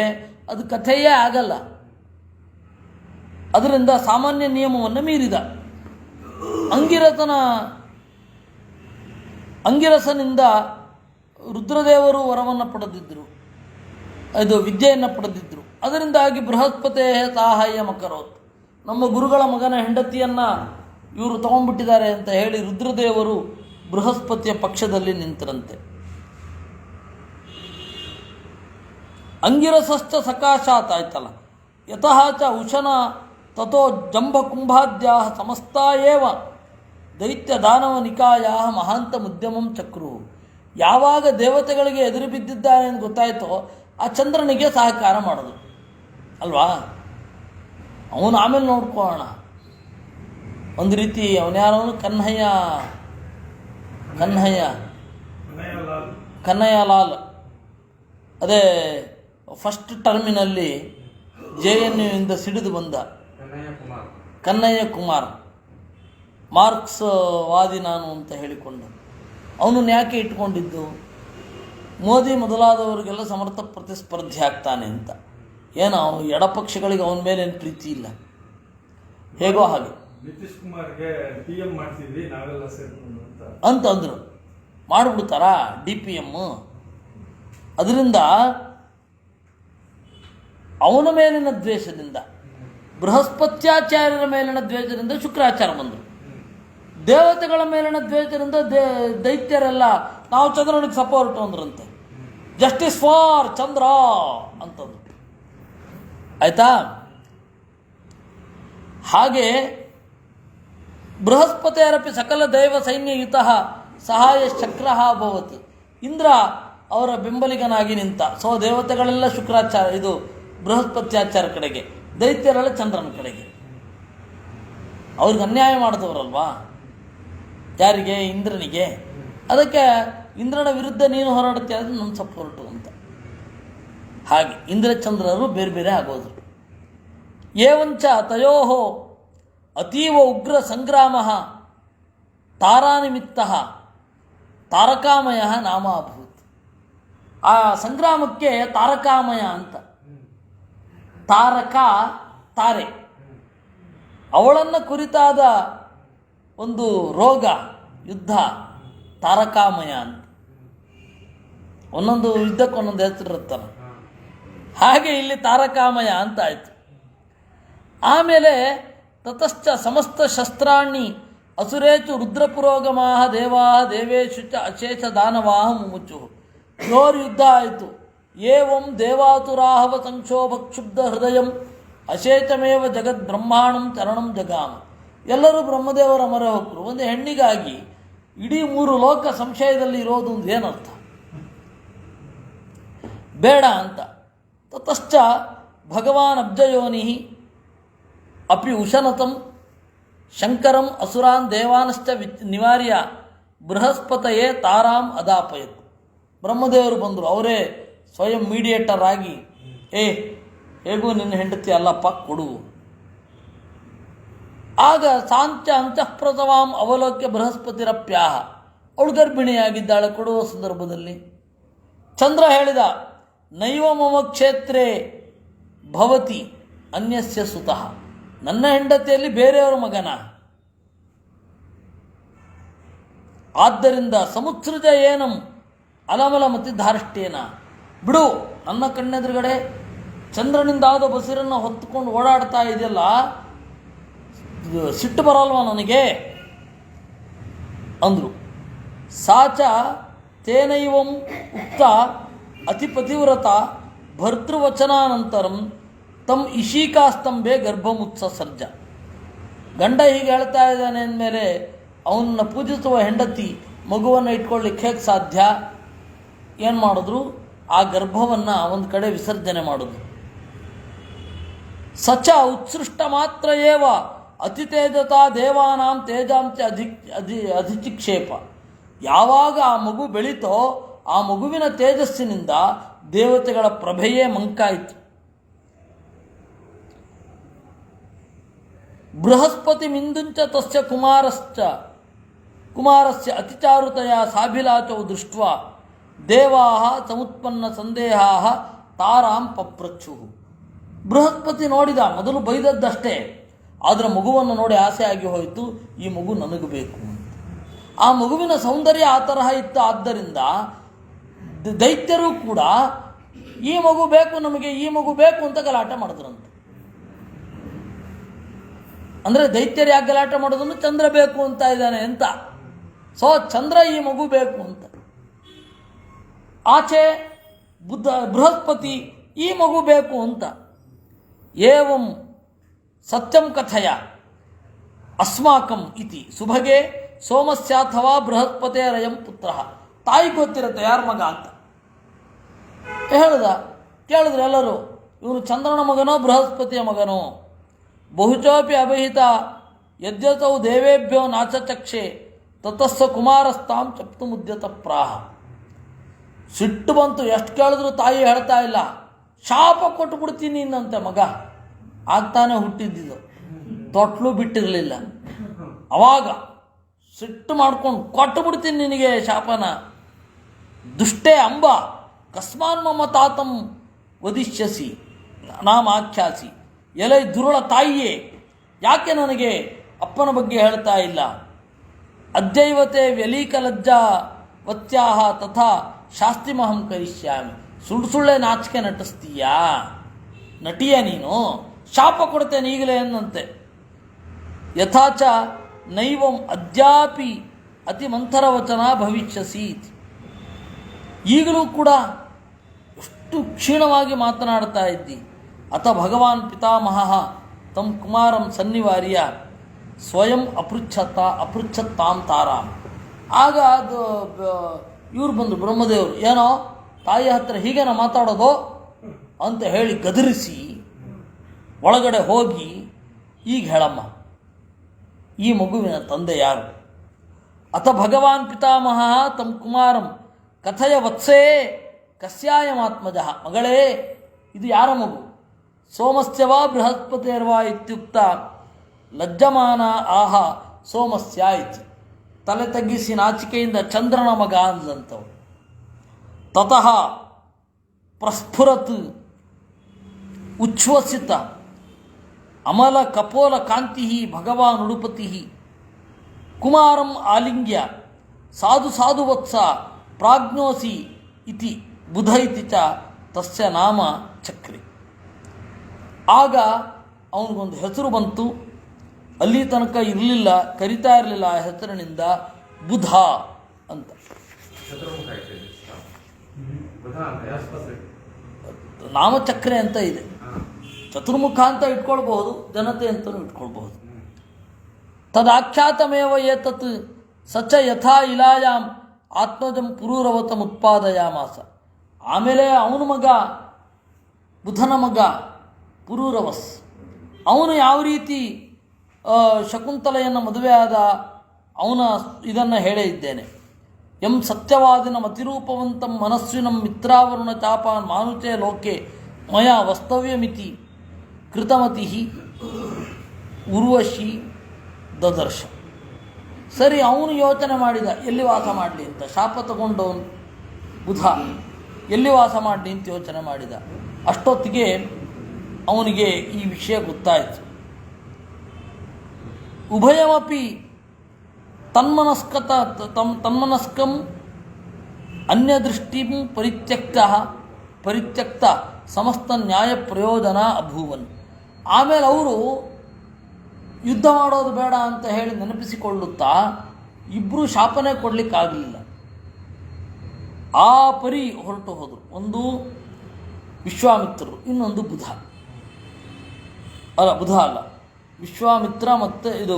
ಅದು ಕಥೆಯೇ ಆಗಲ್ಲ. ಅದರಿಂದ ಸಾಮಾನ್ಯ ನಿಯಮವನ್ನು ಮೀರಿದ. ಅಂಗಿರಸನಿಂದ ರುದ್ರದೇವರು ವರವನ್ನು ಪಡೆದಿದ್ದರು, ಇದು ವಿದ್ಯೆಯನ್ನು ಪಡೆದಿದ್ದರು. ಅದರಿಂದಾಗಿ ಬೃಹಸ್ಪತಿ ಸಾಹಾಯ ಮಕರೋತ್, ನಮ್ಮ ಗುರುಗಳ ಮಗನ ಹೆಂಡತಿಯನ್ನು ಇವರು ತಗೊಂಡ್ಬಿಟ್ಟಿದ್ದಾರೆ ಅಂತ ಹೇಳಿ ರುದ್ರದೇವರು ಬೃಹಸ್ಪತಿಯ ಪಕ್ಷದಲ್ಲಿ ನಿಂತರಂತೆ. ಅಂಗಿರಸಶ್ಚ ಸಕಾಶಾತ್ ಆಯ್ತಲ್ಲ. ಯತಃ ಚ ತಥೋ ಜಂಬಕುಂಭಾದ್ಯಾ ಸಮಸ್ತಾ ಏವ ದೈತ್ಯ ದಾನವ ನಿಕಾಯ ಮಹಾಂತ ಮುದ್ಯಮಂ ಚಕ್ರು. ಯಾವಾಗ ದೇವತೆಗಳಿಗೆ ಎದುರು ಬಿದ್ದಿದ್ದಾನೆ ಅಂತ ಗೊತ್ತಾಯಿತೋ ಆ ಚಂದ್ರನಿಗೆ ಸಹಕಾರ ಮಾಡೋದು ಅಲ್ವಾ. ಅವನು ಆಮೇಲೆ ನೋಡ್ಕೊಳ್ಳೋಣ. ಒಂದು ರೀತಿ ಅವನ್ಯಾರವನು ಕನ್ನಯ್ಯಲಾಲ್ ಅದೇ ಫಸ್ಟ್ ಟರ್ಮಿನಲ್ಲಿ JNUವಿಂದ ಸಿಡಿದು ಬಂದ ಕನ್ನಯ್ಯ ಕುಮಾರ್, ಮಾರ್ಕ್ಸ್ ವಾದಿ ನಾನು ಅಂತ ಹೇಳಿಕೊಂಡು ಅವನನ್ನು ಯಾಕೆ ಇಟ್ಕೊಂಡಿದ್ದು? ಮೋದಿ ಮೊದಲಾದವರಿಗೆಲ್ಲ ಸಮರ್ಥ ಪ್ರತಿಸ್ಪರ್ಧಿ ಆಗ್ತಾನೆ ಅಂತ. ಏನೋ ಎಡಪಕ್ಷಗಳಿಗೆ ಅವನ ಮೇಲೆ ಏನು ಪ್ರೀತಿ ಇಲ್ಲ, ಹೇಗೋ ಹಾಗೆ ನಿತೀಶ್ ಕುಮಾರ್ಗೆ PM ಮಾಡ್ತಿದ್ವಿ ನಾವೆಲ್ಲ ಅಂತ ಅಂದರು. ಮಾಡಿಬಿಡ್ತಾರಾ DPM? ಅದರಿಂದ ಅವನ ಮೇಲಿನ ದ್ವೇಷದಿಂದ, ಬೃಹಸ್ಪತ್ಯಾಚಾರ್ಯರ ಮೇಲಿನ ದ್ವೇಷದಿಂದ ಶುಕ್ರಾಚಾರ್ಯ ಬಂದರು. ದೇವತೆಗಳ ಮೇಲಿನ ದ್ವೇಷದಿಂದ ದೈತ್ಯರೆಲ್ಲ ನಾವು ಚಂದ್ರನಿಗೆ ಸಪೋರ್ಟ್ ಅಂದ್ರಂತೆ. ಜಸ್ಟಿಸ್ ಫಾರ್ ಚಂದ್ರ ಅಂತಂದ್ರು. ಆಯ್ತಾ? ಹಾಗೆ ಬೃಹಸ್ಪತಿಯರಪಿ ಸಕಲ ದೈವ ಸೈನ್ಯಯುತ ಸಹಾಯ ಚಕ್ರ ಅಭವತ್. ಇಂದ್ರ ಅವರ ಬೆಂಬಲಿಗನಾಗಿ ನಿಂತ. ಸೊ ದೇವತೆಗಳೆಲ್ಲ ಶುಕ್ರಾಚಾರ್ಯ ಇದು ಬೃಹಸ್ಪತ್ಯಾಚಾರ್ಯ ಕಡೆಗೆ, ದೈತ್ಯರೆಲ್ಲ ಚಂದ್ರನ ಕಡೆಗೆ. ಅವ್ರಿಗೆ ಅನ್ಯಾಯ ಮಾಡಿದವರಲ್ವಾ, ಯಾರಿಗೆ? ಇಂದ್ರನಿಗೆ. ಅದಕ್ಕೆ ಇಂದ್ರನ ವಿರುದ್ಧ ನೀನು ಹೋರಾಡ್ತೀಯ, ಅದು ನನ್ನ ಸಪೋರ್ಟು ಅಂತ. ಹಾಗೆ ಇಂದ್ರಚಂದ್ರರು ಬೇರೆ ಬೇರೆ ಆಗೋದು. ಏವಂಚ ತಯೋ ಅತೀವ ಉಗ್ರ ಸಂಗ್ರಾಮ ತಾರಾನಿಮಿತ್ತ ತಾರಕಾಮಯ ನಾಮ ಅಭೂತ್. ಆ ಸಂಗ್ರಾಮಕ್ಕೆ ತಾರಕಾಮಯ ಅಂತ. ತಾರಕ ತಾರೆ, ಅವಳನ್ನು ಕುರಿತಾದ ಒಂದು ರೋಗ, ಯುದ್ಧ, ತಾರಕಾಮಯ ಅಂತ. ಒಂದೊಂದು ಯುದ್ಧಕ್ಕೆ ಒಂದೊಂದು ಹೆಸರಿರುತ್ತಲ್ಲ, ಹಾಗೆ ಇಲ್ಲಿ ತಾರಕಾಮಯ ಅಂತ ಆಯಿತು. ಆಮೇಲೆ ತತಶ್ಚ ಸಮಸ್ತ ಶಸ್ತ್ರಾಣಿ ಅಸುರೇಚು ರುದ್ರಪುರೋಗಮಾ ದೇವಾ ದೇವೇಶು ಚ ಅಶೇಷ ದಾನವಾಹ ಮುಮುಚು. ಜೋರು ಯುದ್ಧ ಆಯಿತು. ಏವಂ ದೇವಾತುರಾಹವ ಸಂಕ್ಷೋಭ ಕ್ಷುಬ್ಧ ಹೃದಯಂ ಅಶೇಷಮೇವ ಜಗದ್ ಬ್ರಹ್ಮಾಣಂ ಚರಣಂ ಜಗಾಮ. ಎಲ್ಲರೂ ಬ್ರಹ್ಮದೇವರ ಮೊರೆ ಹೊಕ್ಕರು. ಒಂದು ಹೆಣ್ಣಿಗಾಗಿ ಇಡೀ 3 ಲೋಕ ಸಂಶಯದಲ್ಲಿ ಇರೋದು ಒಂದು ಏನರ್ಥ? ಬೇಡ ಅಂತ. ತತಶ್ಚ ಭಗವಾನ್ ಅಬ್ಜಯೋನಿ ಅಪಿ ಉಶನತಂ ಶಂಕರಂ ಅಸುರಾನ್ ದೇವಾನಶ್ಚ ನಿವಾರ್ಯ ಬೃಹಸ್ಪತಯೇ ತಾರಾಂ ಅದಾಪಯತ್. ಬ್ರಹ್ಮದೇವರು ಬಂದರು, ಅವರೇ ಸ್ವಯಂ ಮೀಡಿಯೇಟರ್ ಆಗಿ, ಹೇಗೂ ನಿನ್ನ ಹೆಂಡತಿ ಅಲ್ಲಪ್ಪ, ಕೊಡು. ಆಗ ಸಾಂಚ ಅಂತಃಪ್ರಸವಾಂ ಅವಲೋಕ್ಯ ಬೃಹಸ್ಪತಿರಪ್ಯಾಹ. ಅವಳು ಗರ್ಭಿಣಿಯಾಗಿದ್ದಾಳೆ ಕೊಡುವ ಸಂದರ್ಭದಲ್ಲಿ. ಚಂದ್ರ ಹೇಳಿದ, ನೈವ ಮಮ ಕ್ಷೇತ್ರೇ ಭವತಿ ಅನ್ಯಸ್ಯ ಸುತಃ. ನನ್ನ ಹೆಂಡತಿಯಲ್ಲಿ ಬೇರೆಯವರ ಮಗನ. ಆದ್ದರಿಂದ ಸಮುತ್ಸೃಜ ಏನಂ ಅಲಮಲಮತಿ ಧಾರ್ಷ್ಟ್ಯೇನ. ಬಿಡು, ನನ್ನ ಕಣ್ಣೆದುರುಗಡೆ ಚಂದ್ರನಿಂದಾದ ಬಸಿರನ್ನು ಹೊತ್ತುಕೊಂಡು ಓಡಾಡ್ತಾ ಇದೆಯಲ್ಲ, ಸಿಟ್ಟು ಬರಲ್ವ ನನಗೆ ಅಂದರು. ಸಾಚ ತೇನೈವಂ ಉಕ್ತ ಅತಿಪತಿವ್ರತ ಭರ್ತೃವಚನಾನಂತರಂ ತಮ್ ಇಶೀಕಾಸ್ತಂಭೆ ಗರ್ಭಮುತ್ಸರ್ಜ. ಗಂಡ ಹೀಗೆ ಹೇಳ್ತಾ ಇದ್ದಾನೆ ಅಂದಮೇಲೆ ಅವನನ್ನು ಪೂಜಿಸುವ ಹೆಂಡತಿ ಮಗುವನ್ನು ಇಟ್ಕೊಳ್ಳಿಕ್ಕೆ ಹೇಗೆ ಸಾಧ್ಯ? ಏನು ಮಾಡಿದ್ರು? ಆ ಗರ್ಭವನ್ನು ಒಂದು ಕಡೆ ವಿಸರ್ಜನೆ ಮಾಡೋದು. ಸಚ ಉತ್ಸೃಷ್ಟ ಮಾತ್ರ ಏವ ಅತಿತೇಜತಾ ದೇವಾನಾಂ ತೇಜಾಂಚ ಅಧಿಚಿಕ್ಷೇಪ. ಯಾವಾಗ ಆ ಮಗು ಬೆಳೀತೋ ಆ ಮಗುವಿನ ತೇಜಸ್ಸಿನಿಂದ ದೇವತೆಗಳ ಪ್ರಭೆಯೇ ಮಂಕಾಯಿತು. ಬೃಹಸ್ಪತಿ ಮಿಂದುಂಚ ತಸ್ಯ ಕುಮಾರಸ್ಯ ಅತಿಚಾರುತಯ ಸಾಭಿಲಾಚೌ ದೃಷ್ಟ್ವಾ ದೇವಾಹ ಸಮುತ್ಪನ್ನ ಸಂದೇಹಾಹ ತಾರಾಂ ಪಪ್ರಚ್ಚು. ಬೃಹಸ್ಪತಿ ನೋಡಿದ, ಮೊದಲು ಬೈದದ್ದಷ್ಟೇ, ಆದರೆ ಮಗುವನ್ನು ನೋಡಿ ಆಸೆ ಆಗಿ ಹೋಯಿತು, ಈ ಮಗು ನನಗೆ ಬೇಕು. ಆ ಮಗುವಿನ ಸೌಂದರ್ಯ ಆ ತರಹ ಇತ್ತು. ಆದ್ದರಿಂದ ದೈತ್ಯರು ಕೂಡ ಈ ಮಗು ಬೇಕು, ನಮಗೆ ಈ ಮಗು ಬೇಕು ಅಂತ ಗಲಾಟೆ ಮಾಡಿದ್ರಂತೆ. ಅಂದರೆ ದೈತ್ಯರು ಯಾಕೆ ಗಲಾಟೆ ಮಾಡೋದನ್ನು? ಚಂದ್ರ ಬೇಕು ಅಂತ ಇದ್ದಾನೆ ಅಂತ. ಸೊ ಚಂದ್ರ ಈ ಮಗು ಬೇಕು ಅಂತ. ಆಚೆ ಬೃಹಸ್ಪತಿ ಈ ಮಗು ಬೇಕು ಅಂತ. ಏವಂ ಸತ್ಯಂ ಕಥಯ ಅಸ್ಮಾಕಂ ಇತಿ ಸುಭಗೆ ಸೋಮಸ್ಯಾಥವಾ ಬೃಹಸ್ಪತಿರಯಂ ಪುತ್ರ. ತಾಯಿ ಗೊತ್ತಿರುತ್ತೆ ಯಾರ ಮಗ ಅಂತ ಹೇಳ್ದ. ಕೇಳಿದ್ರು ಎಲ್ಲರೂ, ಇವನು ಚಂದ್ರನ ಮಗನೋ ಬೃಹಸ್ಪತಿಯ ಮಗನೋ? ಬಹುಚೋಪಿ ಅಭಿಹಿತ ಯದ್ಯತೌ ದೇವೇಭ್ಯೋ ನಾಚಚಕ್ಷೆ ತತಸ್ಸ ಕುಮಾರಸ್ತಾಂ ಚಪ್ತು ಮುದ್ಯತ ಪ್ರಾಹ. ಸಿಟ್ಟು ಬಂತು. ಎಷ್ಟು ಕೇಳಿದ್ರು ತಾಯಿ ಹೇಳ್ತಾ ಇಲ್ಲ. ಶಾಪ ಕೊಟ್ಟು ಬಿಡ್ತೀನಿ ಇನ್ನಂತೆ ಮಗ. ಆಗ್ತಾನೆ ಹುಟ್ಟಿದ್ದಿದ್ದು, ತೊಟ್ಲು ಬಿಟ್ಟಿರಲಿಲ್ಲ. ಅವಾಗ ಸಿಟ್ಟು ಮಾಡ್ಕೊಂಡು ಕೊಟ್ಟು ಬಿಡ್ತೀನಿ ನಿನಗೆ ಶಾಪನ. ದುಷ್ಟೇ ಅಂಬ ಕಸ್ಮಾನ್ ಮಮ ತಾತಂ ವದಿಷ್ಯಸಿ ನಾಮ ಆಖ್ಯಾಸಿ. ಎಲೈ ದುರುಳ ತಾಯಿಯೇ, ಯಾಕೆ ನನಗೆ ಅಪ್ಪನ ಬಗ್ಗೆ ಹೇಳ್ತಾ ಇಲ್ಲ? ಅದ್ಯೈವತೆ ವ್ಯಲೀಕಲಜ್ಜಾ ವತ್ಯಾಹ ತಥಾ ಶಾಸ್ತಿಮಹಂ ಕರಿಷ್ಯಾಮಿ. ಸುಳ್ಳು ಸುಳ್ಳೆ ನಾಚಿಕೆ ನಟಿಸ್ತೀಯಾ? ನಟಿಯ ನೀನು? ಶಾಪ ಕೊಡ್ತೇನೆ ಈಗಲೇ ಎಂದಂತೆ. ಯಥಾಚ ನೈವಂ ಅದ್ಯಾಪಿ ಅತಿ ಮಂಥರವಚನ ಭವಿಷ್ಯಸಿ. ಈಗಲೂ ಕೂಡ ಎಷ್ಟು ಕ್ಷೀಣವಾಗಿ ಮಾತನಾಡ್ತಾ ಇದ್ದಿ. ಅಥ ಭಗವಾನ್ ಪಿತಾಮಹ ತಂ ಕುಮಾರಂ ಸನ್ನಿವಾರ್ಯ ಸ್ವಯಂ ಅಪೃಚ್ಛತ್ತಾಂ ತಾರಾಮ್. ಆಗ ಅದು ಇವ್ರು ಬಂದರು, ಬ್ರಹ್ಮದೇವರು. ಏನೋ ತಾಯಿ ಹತ್ರ ಹೀಗೇನ ಮಾತಾಡೋದು ಅಂತ ಹೇಳಿ ಗದರಿಸಿ ಒಳಗಡೆ ಹೋಗಿ, ಈಗ ಹೇಳಮ್ಮ, ಈ ಮಗುವಿನ ತಂದೆ ಯಾರು? ಅಥ ಭಗವಾನ್ ಪಿತಾಮಹ ತಂ ಕುಮಾರಂ ಕಥಯ ವತ್ಸೇ ಕಸ್ಯಾಯಮಾತ್ಮಜ. ಮಗಳೇ, ಇದು ಯಾರ ಮಗು? ಸೋಮಸ್ಯವಾ ಬೃಹಸ್ಪತಿರ್ವಾ ಇತ್ಯುಕ್ತ ಲಜ್ಜಮಾನ ಆಹ ಸೋಮಸ್ಯ ಇತಿ. ತಲೆ ತಗ್ಗಿಸಿ ನಾಚಿಕೆಯಿಂದ ಚಂದ್ರನ ಮಗ ಅಂದಂಥವು. ತತಃ ಪ್ರಸ್ಫುರತ್ ಉಚ್ಛ್ವಸಿತ ಅಮಲ ಕಪೋಲ ಕಾಂತಿ ಭಗವಾನ್ ಉಡುಪತಿ ಕುಮಾರಂ ಆಲಿಂಗ್ಯ ಸಾಧು ಸಾಧು ವತ್ಸ ಪ್ರಾಜ್ಞೋಸಿ ಇತಿ ಬುಧ ಇತಿ ಚ ತಸ್ಯ ನಾಮ ಚಕ್ರಿ. ಆಗ ಅವನಿಗೊಂದು ಹೆಸರು ಬಂತು. ಅಲ್ಲಿ ತನಕ ಇರಲಿಲ್ಲ, ಕರಿತಾ ಇರಲಿಲ್ಲ ಆ ಹೆಸರಿನಿಂದ, ಬುಧ ಅಂತ. ನಾಮಚಕ್ರೆ ಅಂತ ಇದೆ. ಚತುರ್ಮುಖ ಅಂತ ಇಟ್ಕೊಳ್ಬಹುದು, ಜನತೆ ಅಂತಲೂ ಇಟ್ಕೊಳ್ಬಹುದು. ತದಾಖ್ಯಾತಮೇವ ಏತತ್ ಸಚ ಯಥಾ ಇಲಾಯಾಮ್ ಆತ್ಮಜಂ ಪುರೂರವತಂ ಉತ್ಪಾದಯಾಮಾಸ. ಆಮೇಲೆ ಅವನ ಮಗ, ಬುಧನ ಮಗ ಪುರೂರವಸ್, ಅವನು ಯಾವ ರೀತಿ ಶಕುಂತಲೆಯನ್ನು ಮದುವೆ ಆದ ಅವನ ಇದನ್ನು ಹೇಳೇ ಇದ್ದೇನೆ. ಎಂ ಸತ್ಯವಾದಿನ ಮತಿರೂಪವಂತಂ ಮನಸ್ವಿನಂ ಮಿತ್ರಾವರುಣ ಚಾಪಾನ್ ಮಾನುಚೇ ಲೋಕೆ ಮಯಾ ವಸ್ತವ್ಯಮಿತಿ ಕೃತಮತಿ ಉರ್ವಶಿ ದದರ್ಶ. ಸರಿ, ಅವನು ಯೋಚನೆ ಮಾಡಿದ ಎಲ್ಲಿ ವಾಸ ಮಾಡಲಿ ಅಂತ. ಶಾಪ ತಗೊಂಡವನು ಬುಧ ಎಲ್ಲಿ ವಾಸ ಮಾಡಲಿ ಅಂತ ಯೋಚನೆ ಮಾಡಿದ. ಅಷ್ಟೊತ್ತಿಗೆ ಅವನಿಗೆ ಈ ವಿಷಯ ಗೊತ್ತಾಯಿತು. ಉಭಯಮಪಿ ತನ್ಮನಸ್ಕಂ ಅನ್ಯದೃಷ್ಟಿಂ ಪರಿತ್ಯಕ್ತ ಸಮಸ್ತ ನ್ಯಾಯ ಪ್ರಯೋಜನ ಅಭೂವನ್. ಆಮೇಲೆ ಅವರು ಯುದ್ಧ ಮಾಡೋದು ಬೇಡ ಅಂತ ಹೇಳಿ ನೆನಪಿಸಿಕೊಳ್ಳುತ್ತಾ ಇಬ್ಬರು ಶಾಪನೆ ಕೊಡಲಿಕ್ಕಾಗಲಿಲ್ಲ. ಆ ಪರಿ ಹೊರಟು ಹೋದರು. ಒಂದು ವಿಶ್ವಾಮಿತ್ರರು, ಇನ್ನೊಂದು ಬುಧ ಅಲ್ಲ, ವಿಶ್ವಾಮಿತ್ರ ಮತ್ತು ಇದು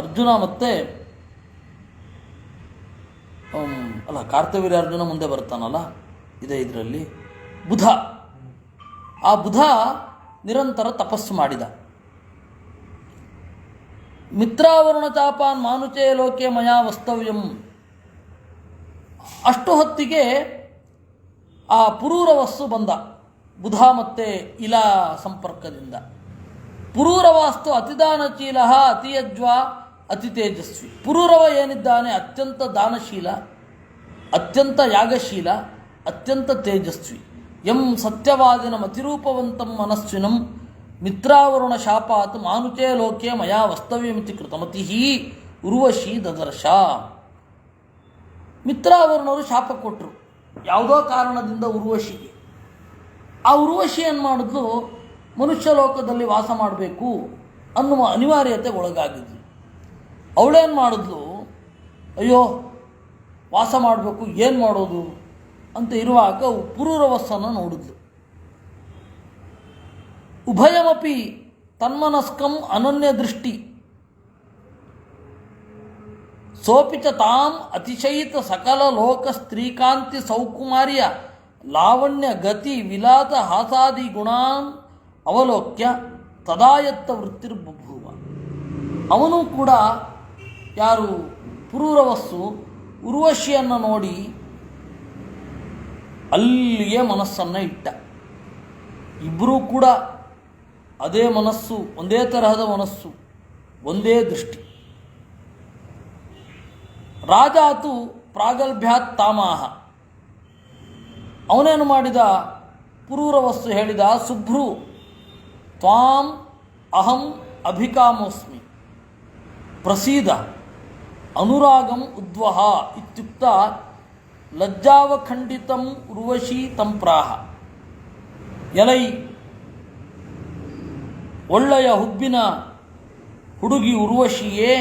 ಅರ್ಜುನ ಮತ್ತು ಕಾರ್ತವೀರ್ಯ ಅರ್ಜುನ ಮುಂದೆ ಬರ್ತಾನಲ್ಲ, ಇದೆ ಇದರಲ್ಲಿ ಬುಧ. ಆ ಬುಧ ನಿರಂತರ ತಪಸ್ಸು ಮಾಡಿದ. ಮಿತ್ರಾವರುಣ ಚಾಪಾನ್ ಮಾನುಚೇ ಲೋಕೆ ಮಯಾ ವಸ್ತವ್ಯಂ. ಅಷ್ಟು ಹೊತ್ತಿಗೆ ಆ ಪುರೂರವಸ್ಸು ಬಂದ, ಬುಧ ಮತ್ತು ಇಲಾ ಸಂಪರ್ಕದಿಂದ. ಪುರೂರವಾಸ್ತು ಅತಿದಾನಶೀಲ ಅತಿಯಜ್ವ ಅತಿ ತೇಜಸ್ವಿ. ಪುರೂರವ ಏನಿದ್ದಾನೆ ಅತ್ಯಂತ ದಾನಶೀಲ, ಅತ್ಯಂತ ಯಾಗಶೀಲ, ಅತ್ಯಂತ ತೇಜಸ್ವಿ. ಎಂ ಸತ್ಯವಾದಿನ ಮತಿರೂಪವಂತಂ ಮನಸ್ವಿನಂ ಮಿತ್ರಾವರುಣ ಶಾಪಾತ್ ಮಾನುಚೇ ಲೋಕೆ ಮಯಾ ವಸ್ತವ್ಯಮಿತಿ ಕೃತಮತಿ ಉರ್ವಶಿ ದದರ್ಶ. ಮಿತ್ರಾವರುಣರು ಶಾಪ ಕೊಟ್ಟರು ಯಾವುದೋ ಕಾರಣದಿಂದ ಉರ್ವಶಿಗೆ. ಆ ಉರ್ವಶಿ ಏನು ಮಾಡಿದ್ಲು, ಮನುಷ್ಯ ಲೋಕದಲ್ಲಿ ವಾಸ ಮಾಡಬೇಕು ಅನ್ನುವ ಅನಿವಾರ್ಯತೆ ಒಳಗಾಗಿದ್ಲು. ಅವಳೇನು ಮಾಡಿದ್ಲು, ಅಯ್ಯೋ ವಾಸ ಮಾಡಬೇಕು, ಏನು ಮಾಡೋದು ಅಂತ ಇರುವಾಗ ಪುರೂರವಸ್ಸನ್ನು ನೋಡಿದ್ಲು. ಉಭಯಮಪಿ ತನ್ಮನಸ್ಕಂ ಅನನ್ಯ ದೃಷ್ಟಿ ಸೋಪಿ ಚ ತಾಂ ಅತಿಶಯಿತ ಸಕಲ ಲೋಕ ಸ್ತ್ರೀಕಾಂತಿ ಸೌಕುಮಾರ್ಯ ಲಾವಣ್ಯ ಗತಿ ವಿಲಾಸ ಹಾಸಾದಿ ಗುಣಾನ್ ಅವಲೋಕ್ಯ ತದಾಯತ್ತ ವೃತ್ತಿರ್ಬಭೂವ. ಅವನು ಕೂಡ ಯಾರು ಪುರೂರವಸ್ಸು ಉರ್ವಶಿಯನ್ನು ನೋಡಿ ಅಲ್ಲಿಯೇ ಮನಸ್ಸನ್ನು ಇಟ್ಟ. ಇಬ್ಬರೂ ಕೂಡ ಅದೇ ಮನಸ್ಸು, ಒಂದೇ ತರಹದ ಮನಸ್ಸು, ಒಂದೇ ದೃಷ್ಟಿ. ರಾಜಾತು ಪ್ರಾಗಲ್ಭ್ಯಾತ್ ತಾಮಾಹ. ಅವನೇನು ಮಾಡಿದ? ಪುರೂರವಸ್ಸು ಹೇಳಿದ, ಸುಭ್ರು ತ್ವಾಂ ಅಹಂ ಅಭಿಕಾಮೋಸ್ಮಿ ಪ್ರಸೀದ ಅನುರಾಗಂ ಉದ್ವಹ ಇತ್ಯುಕ್ತ ಲಜ್ಜಾವಖಂಡಿತಂ ಉರ್ವಶಿ ತಂಪ್ರಾಹ. ಎಲೈ ಒಳ್ಳೆಯ ಹುಬ್ಬಿನ ಹುಡುಗಿ ಉರ್ವಶಿಯೇ,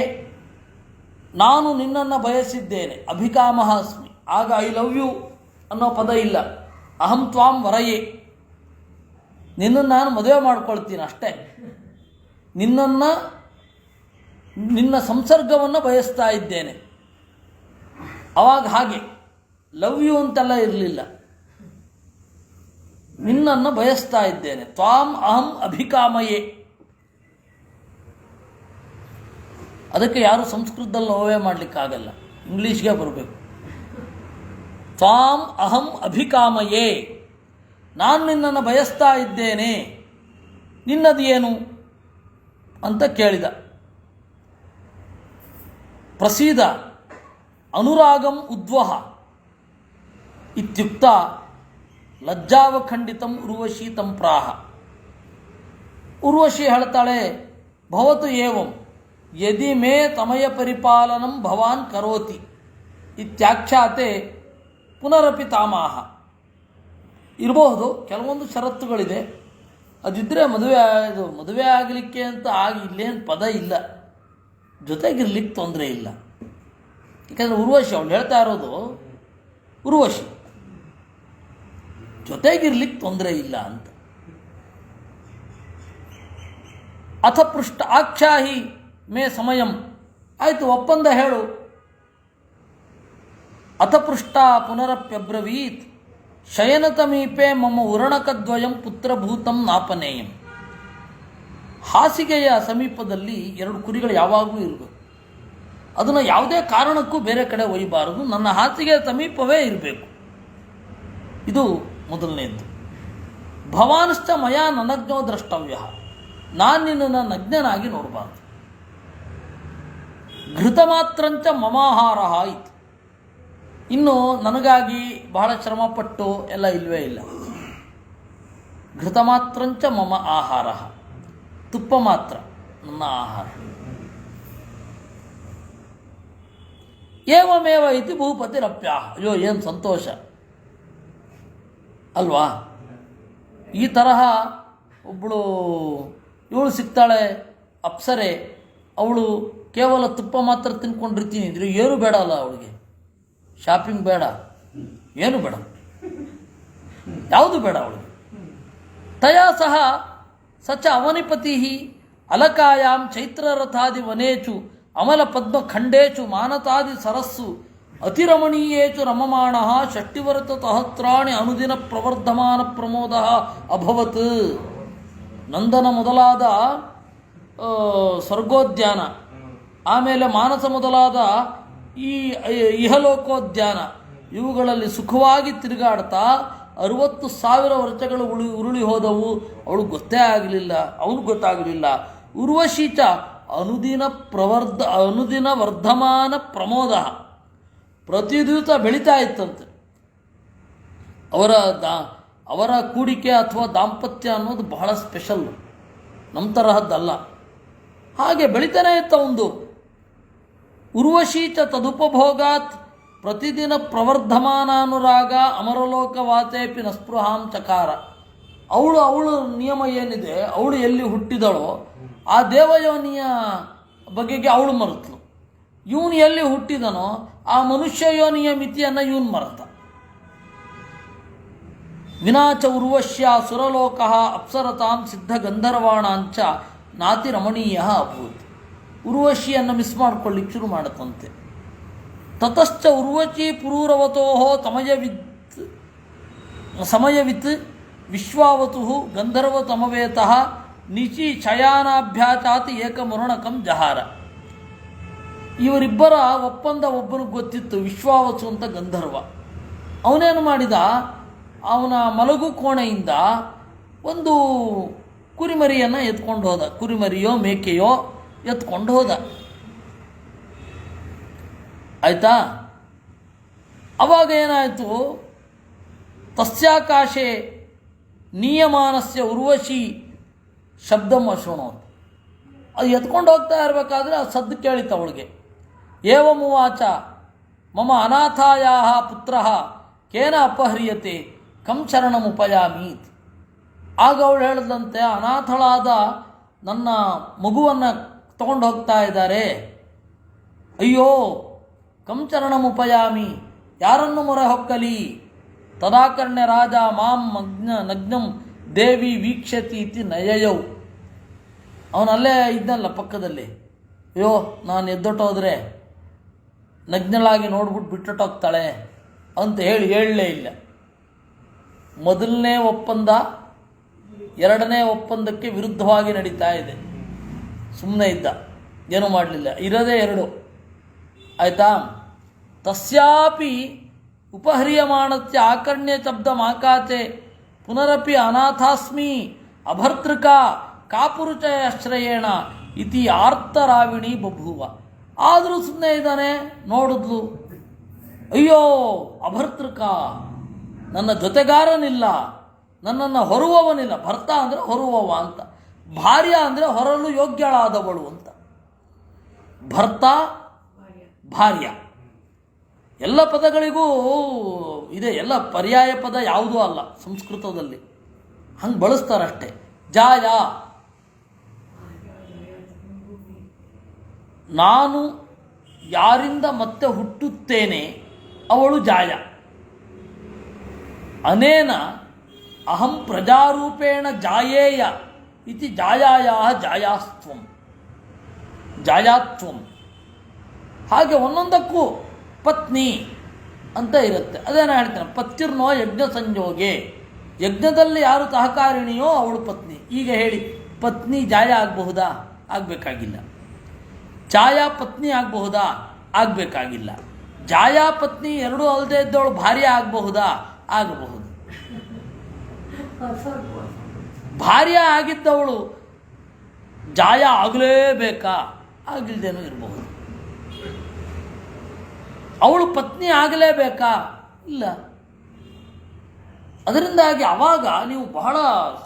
ನಾನು ನಿನ್ನನ್ನು ಬಯಸಿದ್ದೇನೆ. ಅಭಿಕಾಮಃ ಅಸ್ಮಿ. ಆಗ ಐ ಲವ್ ಯು ಅನ್ನೋ ಪದ ಇಲ್ಲ. ಅಹಂ ತ್ವಾಂ ವರಯೇ, ನಿನ್ನನ್ನು ನಾನು ಮದುವೆ ಮಾಡ್ಕೊಳ್ತೀನಿ ಅಷ್ಟೇ. ನಿನ್ನ ಸಂಸರ್ಗವನ್ನು ಬಯಸ್ತಾ ಇದ್ದೇನೆ. ಅವಾಗ ಹಾಗೆ ಲವ್ ಯು ಅಂತೆಲ್ಲ ಇರಲಿಲ್ಲ, ನಿನ್ನನ್ನು ಬಯಸ್ತಾ ಇದ್ದೇನೆ. ತ್ವಾಂ ಅಹಂ ಅಭಿಕಾಮಯೇ. ಅದಕ್ಕೆ ಯಾರು ಸಂಸ್ಕೃತದಲ್ಲಿ ಲವೇ ಮಾಡಲಿಕ್ಕಾಗಲ್ಲ, ಇಂಗ್ಲೀಷ್ಗೆ ಬರಬೇಕು. ತ್ವಾಂ ಅಹಂ ಅಭಿಕಾಮಯೇ, ನಾನು ನಿನ್ನನ್ನು ಬಯಸ್ತಾ ಇದ್ದೇನೆ, ನಿನ್ನದು ಏನು ಅಂತ ಕೇಳಿದ. ಪ್ರಸೀದ ಅನುರಾಗಂ ಉದ್ವಹ ಇತ್ಯುಕ್ತ ಲಜ್ಜಾವಖಂಡಿತಂ ಉರ್ವಶಿ ತಂಪ್ರಾಹ. ಉರ್ವಶಿ ಹೇಳ್ತಾಳೆ, ಭವತು ಏವಂ ಯದಿ ಮೇ ತಮಯ ಪರಿಪಾಲನಂ ಭವಾನ್ ಕರೋತಿ ಇತ್ಯಾಖ್ಯಾತೆ ಪುನರಪಿ ತಾಮಾಹ. ಇರಬಹುದು, ಕೆಲವೊಂದು ಷರತ್ತುಗಳಿದೆ. ಅದಿದ್ದರೆ ಮದುವೆ ಆಗಲಿಕ್ಕೆ ಅಂತ ಆಗಿ ಇಲ್ಲೇನು ಪದ ಇಲ್ಲ, ಜೊತೆಗಿರ್ಲಿಕ್ಕೆ ತೊಂದರೆ ಇಲ್ಲ. ಯಾಕೆಂದರೆ ಉರ್ವಶಿ ಅವಳು ಹೇಳ್ತಾ ಇರೋದು, ಉರ್ವಶಿ ಜೊತೆಗಿರ್ಲಿಕ್ಕೆ ತೊಂದರೆ ಇಲ್ಲ ಅಂತ. ಅಥ ಪೃಷ್ಠ ಆಖ್ಯಾಹಿ ಮೇ ಸಮಯಂ. ಆಯಿತು, ಒಪ್ಪಂದ ಹೇಳು. ಅಥ ಪೃಷ್ಠ ಪುನರಪ್ಯಬ್ರವೀತ್ ಶಯನತಮೀಪೆ ಮಮ ಉರಣಕದ್ವಯಂ ಪುತ್ರಭೂತಂ ನಾಪನೇಯಂ. ಹಾಸಿಗೆಯ ಸಮೀಪದಲ್ಲಿ 2 ಕುರಿಗಳು ಯಾವಾಗಲೂ ಇರಬೇಕು. ಅದನ್ನು ಯಾವುದೇ ಕಾರಣಕ್ಕೂ ಬೇರೆ ಕಡೆ ಒಯ್ಯಬಾರದು, ನನ್ನ ಹಾಸಿಗೆಯ ಸಮೀಪವೇ ಇರಬೇಕು. ಇದು ಮೊದಲನೇದ್ದು. ಭವಾನಶ್ಚ ಮಯಾ ನನಜ್ಞೋ ದ್ರಷ್ಟವ್ಯ. ನಾನು ನಿನ್ನನ್ನು ನಗ್ನನಾಗಿ ನೋಡಬಾರ್ದು. ಘೃತ ಮಾತ್ರಂಚ ಮಮಾಹಾರ ಇತ್ತು. ಇನ್ನು ನನಗಾಗಿ ಬಹಳ ಶ್ರಮಪಟ್ಟು ಎಲ್ಲ ಇಲ್ಲವೇ ಇಲ್ಲ. ಘೃತ ಮಾತ್ರಂಚ ಮಮ ಆಹಾರ, ತುಪ್ಪ ಮಾತ್ರ ನನ್ನ ಆಹಾರ. ಏವಮೇವ ಇತಿ ಭೂಪತಿರಪ್ಯಾಹ. ಅಯ್ಯೋ, ಏನು ಸಂತೋಷ ಅಲ್ವಾ? ಈ ತರಹ ಒಬ್ಬಳು ಇವಳು ಸಿಗ್ತಾಳೆ, ಅಪ್ಸರೆ. ಅವಳು ಕೇವಲ ತುಪ್ಪ ಮಾತ್ರ ತಿನ್ಕೊಂಡಿರ್ತೀನಿ ಅಂದರೆ ಏನು ಬೇಡ ಅಲ್ಲ ಅವಳಿಗೆ. ಶಾಪಿಂಗ್ ಬೇಡ, ಏನು ಬೇಡ, ಯಾವುದು ಬೇಡ ಅವಳಿಗೆ. ತಯಾ ಸಹ ಸಚ ಅವನಿಪತಿ ಅಲಕಾಯಾಂ ಚೈತ್ರರಥಾದಿ ವನೇಚು ಅಮಲ ಪದ್ಮ ಖಂಡೇಚು ಮಾನತಾದಿ ಸರಸ್ಸು ಅತಿರಮಣೀಯೇಚು ರಮಮಾಣ ಷಷ್ಟಿವರತ ಸಹಸ್ರಾಣಿ ಅನುದಿನ ಪ್ರವರ್ಧಮಾನ ಪ್ರಮೋದ ಅಭವತ್. ನಂದನ ಮೊದಲಾದ ಸ್ವರ್ಗೋದ್ಯಾನ, ಆಮೇಲೆ ಮಾನಸ ಮೊದಲಾದ ಈ ಇಹಲೋಕೋದ್ಯಾನ, ಇವುಗಳಲ್ಲಿ ಸುಖವಾಗಿ ತಿರುಗಾಡ್ತಾ 60,000 ವರ್ಷಗಳು ಉರುಳಿ ಹೋದವು. ಅವಳಿಗೆ ಗೊತ್ತೇ ಆಗಲಿಲ್ಲ, ಅವನಿಗೆ ಗೊತ್ತಾಗಲಿಲ್ಲ. ಉರ್ವಶೀಚ ಅನುದಿನ ವರ್ಧಮಾನ ಪ್ರಮೋದ. ಪ್ರತಿ ದಿವಸ ಬೆಳೀತಾ ಇತ್ತಂತೆ ಅವರ ಕೂಡಿಕೆ ಅಥವಾ ದಾಂಪತ್ಯ ಅನ್ನೋದು ಬಹಳ ಸ್ಪೆಷಲ್, ನಮ್ಮ ತರಹದ್ದಲ್ಲ. ಹಾಗೆ ಬೆಳೀತಾನೆ ಇತ್ತ ಒಂದು. ಉರ್ವಶೀಚ ತದುಪಭೋಗಾತ್ ಪ್ರತಿದಿನ ಪ್ರವರ್ಧಮಾನಾನುರಾಗ ಅಮರಲೋಕವಾತೇಪಿ ನಸ್ಪೃಹಾಂ ಚಕಾರ. ಅವಳು ನಿಯಮ ಏನಿದೆ, ಅವಳು ಎಲ್ಲಿ ಹುಟ್ಟಿದಳೋ ಆ ದೇವಯೋನಿಯ ಬಗೆಗೆ ಅವಳು ಮರೆತಳು. ಇವನು ಎಲ್ಲಿ ಹುಟ್ಟಿದನೋ ಆ ಮನುಷ್ಯ ಯೋನಿಯ ಮಿತಿಯನ್ನು ಇವನು ಮರೆತ. ವಿನಾಚ ಉರ್ವಶ್ಯ ಸುರಲೋಕ ಅಪ್ಸರತಾಂ ಸಿದ್ಧ ಗಂಧರ್ವಾಣಾಂಚ ನಾತಿ ರಮಣೀಯ ಅಭೂತ್. ಉರ್ವಶಿಯನ್ನು ಮಿಸ್ ಮಾಡ್ಕೊಳ್ಳಿಕ್ಕೆ ಶುರು ಮಾಡುತ್ತಂತೆ. ತತಶ್ಚ ಉರ್ವಶಿ ಪುರೂರವತೋ ಸಮಯವಿತ್ ವಿಶ್ವಾವತು ಗಂಧರ್ವತಮವೇತಃ ನಿಚಿ ಶಯಾನಾಭ್ಯಾಚಾತಿ ಏಕಮುರಣಕಂ ಜಹಾರ. ಇವರಿಬ್ಬರ ಒಪ್ಪಂದ ಒಬ್ಬನಿಗೆ ಗೊತ್ತಿತ್ತು, ವಿಶ್ವಾವಸು ಅಂತ ಗಂಧರ್ವ. ಅವನೇನು ಮಾಡಿದ, ಅವನ ಮಲಗು ಕೋಣೆಯಿಂದ ಒಂದು ಕುರಿಮರಿಯನ್ನು ಎತ್ಕೊಂಡು ಹೋದ. ಕುರಿಮರಿಯೋ ಮೇಕೆಯೋ ಎತ್ಕೊಂಡು ಹೋದ. ಆಯಿತಾ? ಅವಾಗ ಏನಾಯಿತು, ತಸ್ಯಾಕಾಶೆ ನಿಯಮಾನಸ್ಯ ಉರ್ವಶಿ ಶಬ್ದಂ ಅಶೃಣೋತ್. ಅದು ಎತ್ಕೊಂಡು ಹೋಗ್ತಾ ಇರಬೇಕಾದ್ರೆ ಆ ಸದ್ದು ಕೇಳಿತು ಅವಳಿಗೆ. ಏವಮುವಾಚ ಮಮ ಅನಾಥಾಯಾ ಪುತ್ರ ಕೇನ ಅಪಹ್ರಿಯತೆ ಕಂ ಶರಣಮುಪಯಾಮೀತ್. ಆಗ ಅವಳು ಹೇಳಿದಂತೆ, ಅನಾಥಳಾದ ನನ್ನ ಮಗುವನ್ನು ತಗೊಂಡು ಹೋಗ್ತಾ ಇದ್ದಾರೆ, ಅಯ್ಯೋ ಕಂ ಶರಣಮುಪಯಾಮಿ, ಯಾರನ್ನು ಮೊರೆ ಹೊಕ್ಕಲಿ. ತದಾಕರ್ಣ್ಯ ರಾಜ ಮಾಂ ನಗ್ನಂ ದೇವಿ ವೀಕ್ಷತಿ ಇತಿ ನಯಯೌ. ಅವನಲ್ಲೇ ಇದ್ದಲ್ಲ ಪಕ್ಕದಲ್ಲಿ. ಅಯ್ಯೋ ನಾನು ಎದ್ದೊಟ್ಟೋದ್ರೆ ನಗ್ನಳಾಗಿ ನೋಡ್ಬಿಟ್ಟು ಬಿಟ್ಟುಟ್ಟೋಗ್ತಾಳೆ ಅಂತ ಹೇಳಲೇ ಇಲ್ಲ. ಮೊದಲನೇ ಒಪ್ಪಂದ ಎರಡನೇ ಒಪ್ಪಂದಕ್ಕೆ ವಿರುದ್ಧವಾಗಿ ನಡೀತಾ ಇದೆ. ಸುಮ್ಮನೆ ಇದ್ದ, ಏನೂ ಮಾಡಲಿಲ್ಲ. ಇರೋದೇ ಎರಡು. ಆಯಿತಾ? ತಸ್ಯಾಪಿ ಉಪಹ್ರಿಯಮಾಣಸ್ಯ ಆಕರ್ಣ್ಯ ಶಬ್ದ ಮಾಕಾಚೆ ಪುನರಪಿ ಅನಾಥಾಸ್ಮಿ ಅಭರ್ತೃಕ ಕಾಪುರುಚಯಾಶ್ರಯೇಣ ಇತಿ ಆರ್ತರಾವಿಣಿ ಬಭೂವ. ಆದರೂ ಸುಮ್ಮನೆ ಇದ್ದಾನೆ. ನೋಡಿದ್ಲು, ಅಯ್ಯೋ ಅಭರ್ತೃಕ, ನನ್ನ ಜೊತೆಗಾರನಿಲ್ಲ, ನನ್ನನ್ನು ಹೊರುವವನಿಲ್ಲ. ಭರ್ತ ಅಂದರೆ ಹೊರುವವ ಅಂತ, ಭಾರ್ಯ ಅಂದರೆ ಹೊರಲು ಯೋಗ್ಯಳಾದವಳು ಅಂತ. ಭರ್ತ ಭಾರ್ಯ ಎಲ್ಲ ಪದಗಳಿಗೂ ಇದೆ, ಎಲ್ಲ ಪರ್ಯಾಯ ಪದ ಯಾವುದೂ ಅಲ್ಲ ಸಂಸ್ಕೃತದಲ್ಲಿ, ಹಂಗೆ ಬಳಸ್ತಾರಷ್ಟೇ. ಜಾಯ, ನಾನು ಯಾರಿಂದ ಮತ್ತೆ ಹುಟ್ಟುತ್ತೇನೆ ಅವಳು ಜಾಯ. ಅನೇನ ಅಹಂ ಪ್ರಜಾರೂಪೇಣ ಜಾಯೇಯ ಇತಿ ಜಾಯಾಯಾಹ ಜಾಯಾತ್ವಂ. ಹಾಗೆ ಒಂದೊಂದಕ್ಕೂ ಪತ್ನಿ ಅಂತ ಇರುತ್ತೆ. ಅದೇನ ಹೇಳ್ತೇನೆ, ಪತ್ಯುರ್ನೋ ಯಜ್ಞ ಸಂಯೋಗೆ. ಯಜ್ಞದಲ್ಲಿ ಯಾರು ಸಹಕಾರಿಣಿಯೋ ಅವಳು ಪತ್ನಿ. ಈಗ ಹೇಳಿ, ಪತ್ನಿ ಜಾಯ ಆಗಬಹುದಾ? ಆಗಬೇಕಾಗಿಲ್ಲ. ಛಾಯಾ ಪತ್ನಿ ಆಗಬಹುದಾ? ಆಗಬೇಕಾಗಿಲ್ಲ. ಜಾಯಾ ಪತ್ನಿ ಎರಡೂ ಅಲ್ಲದೆ ಇದ್ದವಳು ಭಾರ್ಯ ಆಗಬಹುದಾ? ಆಗಬಹುದು. ಭಾರ್ಯ ಆಗಿದ್ದವಳು ಜಾಯ ಆಗಲೇಬೇಕಾ? ಆಗಿಲ್ದೇನೂ ಇರಬಹುದು. ಅವಳು ಪತ್ನಿ ಆಗಲೇಬೇಕಾ? ಇಲ್ಲ. ಅದರಿಂದಾಗಿ ಆವಾಗ ನೀವು ಬಹಳ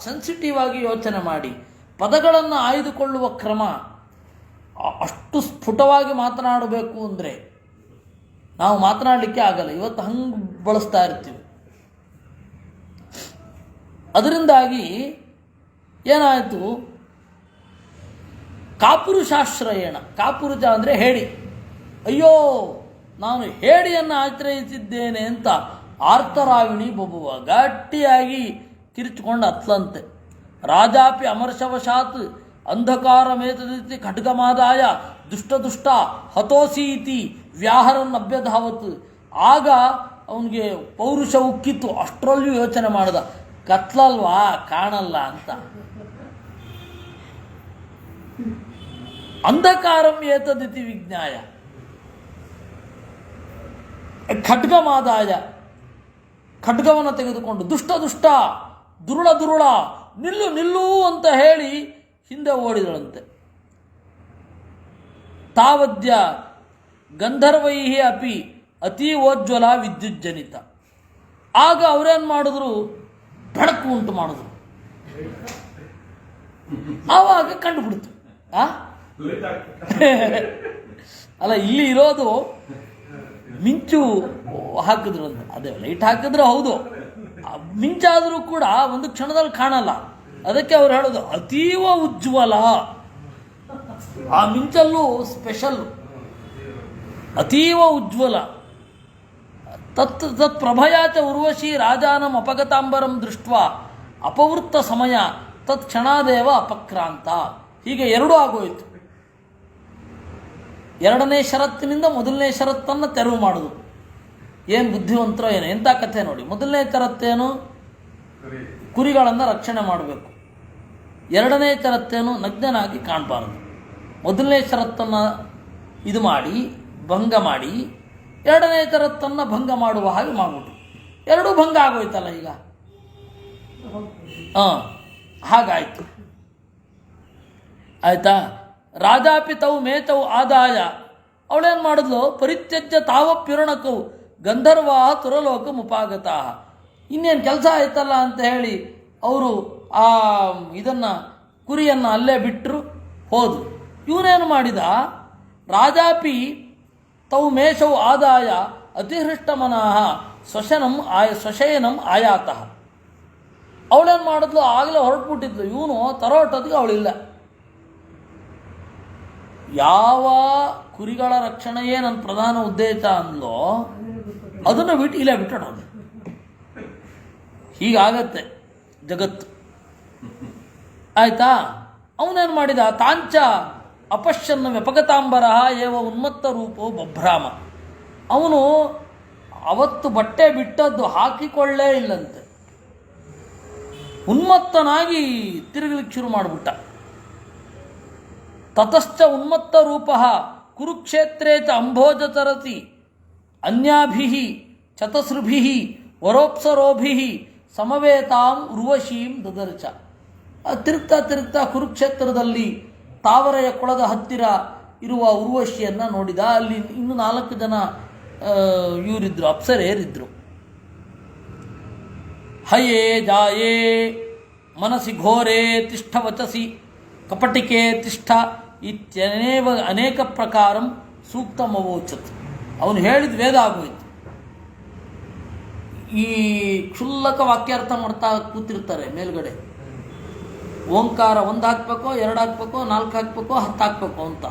ಸೆನ್ಸಿಟಿವ್ ಆಗಿ ಯೋಚನೆ ಮಾಡಿ. ಪದಗಳನ್ನು ಆಯ್ದುಕೊಳ್ಳುವ ಕ್ರಮ ಅಷ್ಟು ಸ್ಫುಟವಾಗಿ ಮಾತನಾಡಬೇಕು ಅಂದರೆ ನಾವು ಮಾತನಾಡಲಿಕ್ಕೆ ಆಗಲ್ಲ. ಇವತ್ತು ಹಂಗೆ ಬಳಸ್ತಾ ಇರ್ತೀವಿ. ಅದರಿಂದಾಗಿ ಏನಾಯಿತು, ಕಾಪುರುಷಾಶ್ರಯಣ. ಕಾಪುರುಷ ಅಂದರೆ ಹೇಡಿ. ಅಯ್ಯೋ ನಾನು ಹೇಡಿಯನ್ನು ಆಶ್ರಯಿಸಿದ್ದೇನೆ ಅಂತ ಆರ್ತರಾವಿಣಿ ಬಬುವ ಗಟ್ಟಿಯಾಗಿ ಕಿರಿಚಿಕೊಂಡು ಹತ್ಲಂತೆ. ರಾಜಾಪಿ ಅಮರ್ಷವಶಾತ್ ಅಂಧಕಾರಮೇತದಿತಿ ಖಡ್ಗಮಾದಾಯ ದುಷ್ಟ ಹತೋಸಿ ಇತಿ ವ್ಯಾಹರನ್ನಭ್ಯಧಾವತ್. ಆಗ ಅವನಿಗೆ ಪೌರುಷ ಉಕ್ಕಿತ್ತು. ಅಷ್ಟರಲ್ಲೂ ಯೋಚನೆ ಮಾಡ್ದ, ಕತ್ಲಲ್ವಾ ಕಾಣಲ್ಲ ಅಂತ. ಅಂಧಕಾರಂ ಏತದಿತಿ ವಿಜ್ಞಾಯ ಖಡ್ಗಮಾದಾಯ. ಖಡ್ಗವನ್ನು ತೆಗೆದುಕೊಂಡು ದುಷ್ಟ ದುರುಳ ನಿಲ್ಲು ಅಂತ ಹೇಳಿ ಹಿಂದೆ ಓಡಿದಳಂತೆ. ತಾವದ್ಯ ಗಂಧರ್ವೈ ಅಪಿ ಅತೀವೋಜ್ವಲ ವಿದ್ಯುಜ್ಜನಿತ. ಆಗ ಅವರೇನು ಮಾಡಿದ್ರು, ಬೆಳಕು ಉಂಟು ಮಾಡಿದ್ರು. ಆವಾಗ ಕಂಡುಬಿಡ್ತು. ಅಲ್ಲ, ಇಲ್ಲಿ ಇರೋದು ಮಿಂಚು ಹಾಕಿದ್ರು ಅಂತ. ಅದೇ ಲೈಟ್ ಹಾಕಿದ್ರೆ ಹೌದು, ಮಿಂಚಾದರೂ ಕೂಡ ಒಂದು ಕ್ಷಣದಲ್ಲಿ ಕಾಣಲ್ಲ. ಅದಕ್ಕೆ ಅವ್ರು ಹೇಳೋದು ಅತೀವ ಉಜ್ವಲ. ಆ ಮಿಂಚಲ್ಲೂ ಸ್ಪೆಷಲ್, ಅತೀವ ಉಜ್ವಲ. ತತ್ ಪ್ರಭಯಾಚ ಉರ್ವಶಿ ರಾಜಾನಂ ಅಪಗತಾಂಬರಂ ದೃಷ್ಟ ಅಪವೃತ್ತ ಸಮಯ ತತ್ ಕ್ಷಣಾದೇವ ಅಪಕ್ರಾಂತ. ಹೀಗೆ ಎರಡೂ ಆಗೋಯಿತು. ಎರಡನೇ ಷರತ್ತಿನಿಂದ ಮೊದಲನೇ ಷರತ್ತನ್ನು ತೆರವು ಮಾಡೋದು. ಏನು ಬುದ್ಧಿವಂತರೋ ಏನು, ಎಂಥ ಕಥೆ ನೋಡಿ. ಮೊದಲನೇ ಷರತ್ತೇನು? ಕುರಿಗಳನ್ನು ರಕ್ಷಣೆ ಮಾಡಬೇಕು. ಎರಡನೇ ಷರತ್ತೇನು? ನಗ್ನನಾಗಿ ಕಾಣಬಾರದು. ಮೊದಲನೇ ಷರತ್ತನ್ನು ಇದು ಮಾಡಿ ಭಂಗ ಮಾಡಿ ಎರಡನೇ ಷರತ್ತನ್ನು ಭಂಗ ಮಾಡುವ ಹಾಗೆ ಮಾಡಿಬಿಟ್ಟು ಎರಡೂ ಭಂಗ ಆಗೋಯ್ತಲ್ಲ ಈಗ. ಹಾಗಾಯಿತು. ಆಯಿತಾ? ರಾಜಾಪಿ ತವು ಮೇತವು ಆದಾಯ. ಅವಳೇನು ಮಾಡಿದ್ಲು? ಪರಿತ್ಯಜ್ಯ ತಾವಪ್ಯುರಣಕವು ಗಂಧರ್ವ ತುರಲೋಕ ಮುಪಾಗತ. ಇನ್ನೇನು ಕೆಲಸ ಆಯ್ತಲ್ಲ ಅಂತ ಹೇಳಿ ಅವರು ಆ ಇದನ್ನು ಕುರಿಯನ್ನು ಅಲ್ಲೇ ಬಿಟ್ಟರು, ಹೋದರು. ಇವನೇನು ಮಾಡಿದ? ರಾಜಾಪಿ ತವು ಮೇಷವು ಆದಾಯ ಅತಿಹೃಷ್ಟಮನಃ ಸ್ವಶಯನಂ ಆಯಾತಃ. ಅವಳೇನು ಮಾಡಿದ್ಲು? ಆಗಲೇ ಹೊರಟ್ಬಿಟ್ಟಿದ್ಲು. ಇವನು ತರೋಟೋದಿಗೆ ಅವಳಿಲ್ಲ. ಯಾವ ಕುರಿಗಳ ರಕ್ಷಣೆಯೇ ನನ್ನ ಪ್ರಧಾನ ಉದ್ದೇಶ ಅಂದ್ಲೋ ಅದನ್ನು ಬಿಟ್ಟು ಇಲ್ಲೇ ಬಿಟ್ಟೋದು. ಹೀಗಾಗತ್ತೆ ಜಗತ್ತು. ಆಯಿತಾ? ಅವನೇನು ಮಾಡಿದ? ತಾಂಚ ಅಪಶ್ಯನ್ನ ವ್ಯಪಗತಾಂಬರ ಏವ ಉನ್ಮತ್ತ ರೂಪೋ ಬಭ್ರಾಮ. ಅವನು ಅವತ್ತು ಬಟ್ಟೆ ಬಿಟ್ಟದ್ದು ಹಾಕಿಕೊಳ್ಳೇ ಇಲ್ಲಂತೆ. ಉನ್ಮತ್ತನಾಗಿ ತಿರುಗಲಿಕ್ಕೆ ಶುರು ಮಾಡಿಬಿಟ್ಟ. ತತಶ್ಚ ಉನ್ಮತ್ತ ರೂಪ ಕುರುಕ್ಷೇತ್ರೇ ಚ ಅಂಭೋಜ ತರತಿ ಅನ್ಯಾಭಿ ಚತಸೃಭಿ ವರೋಪ್ಸರೋಭಿ ಸಮವೇತಾಂ ಉರ್ವಶೀಂ ದದರ್ಚ. ತಿರುಗ್ತಾ ತಿರುಗ್ತಾ ಕುರುಕ್ಷೇತ್ರದಲ್ಲಿ ತಾವರೆಯ ಕೊಳದ ಹತ್ತಿರ ಇರುವ ಉರ್ವಶಿಯನ್ನು ನೋಡಿದ. ಅಲ್ಲಿ ಇನ್ನೂ 4 ಜನ ಇವರಿದ್ದರು, ಅಪ್ಸರೆಯರಿದ್ದರು. ಹಯೇ ಜಾಯೇ ಮನಸಿ ಘೋರೆ ತಿಷ್ಠ ವಚಸಿ ಕಪಟಿಕೆ ತಿಷ್ಠ ಇತ್ಯನೇವ ಅನೇಕ ಪ್ರಕಾರಂ ಸೂಕ್ತಮವೋಚತ್. ಅವನು ಹೇಳಿದ ವೇದ ಆಗೋಯ್ತು. ಈ ಕ್ಷುಲ್ಲಕ ವಾಕ್ಯಾರ್ಥ ಮಾಡ್ತಾ ಕೂತಿರ್ತಾರೆ ಮೇಲ್ಗಡೆ. ಓಂಕಾರ 1 ಹಾಕಬೇಕೋ 2 ಹಾಕಬೇಕೋ 4 ಹಾಕಬೇಕೋ 10 ಹಾಕಬೇಕೋ ಅಂತ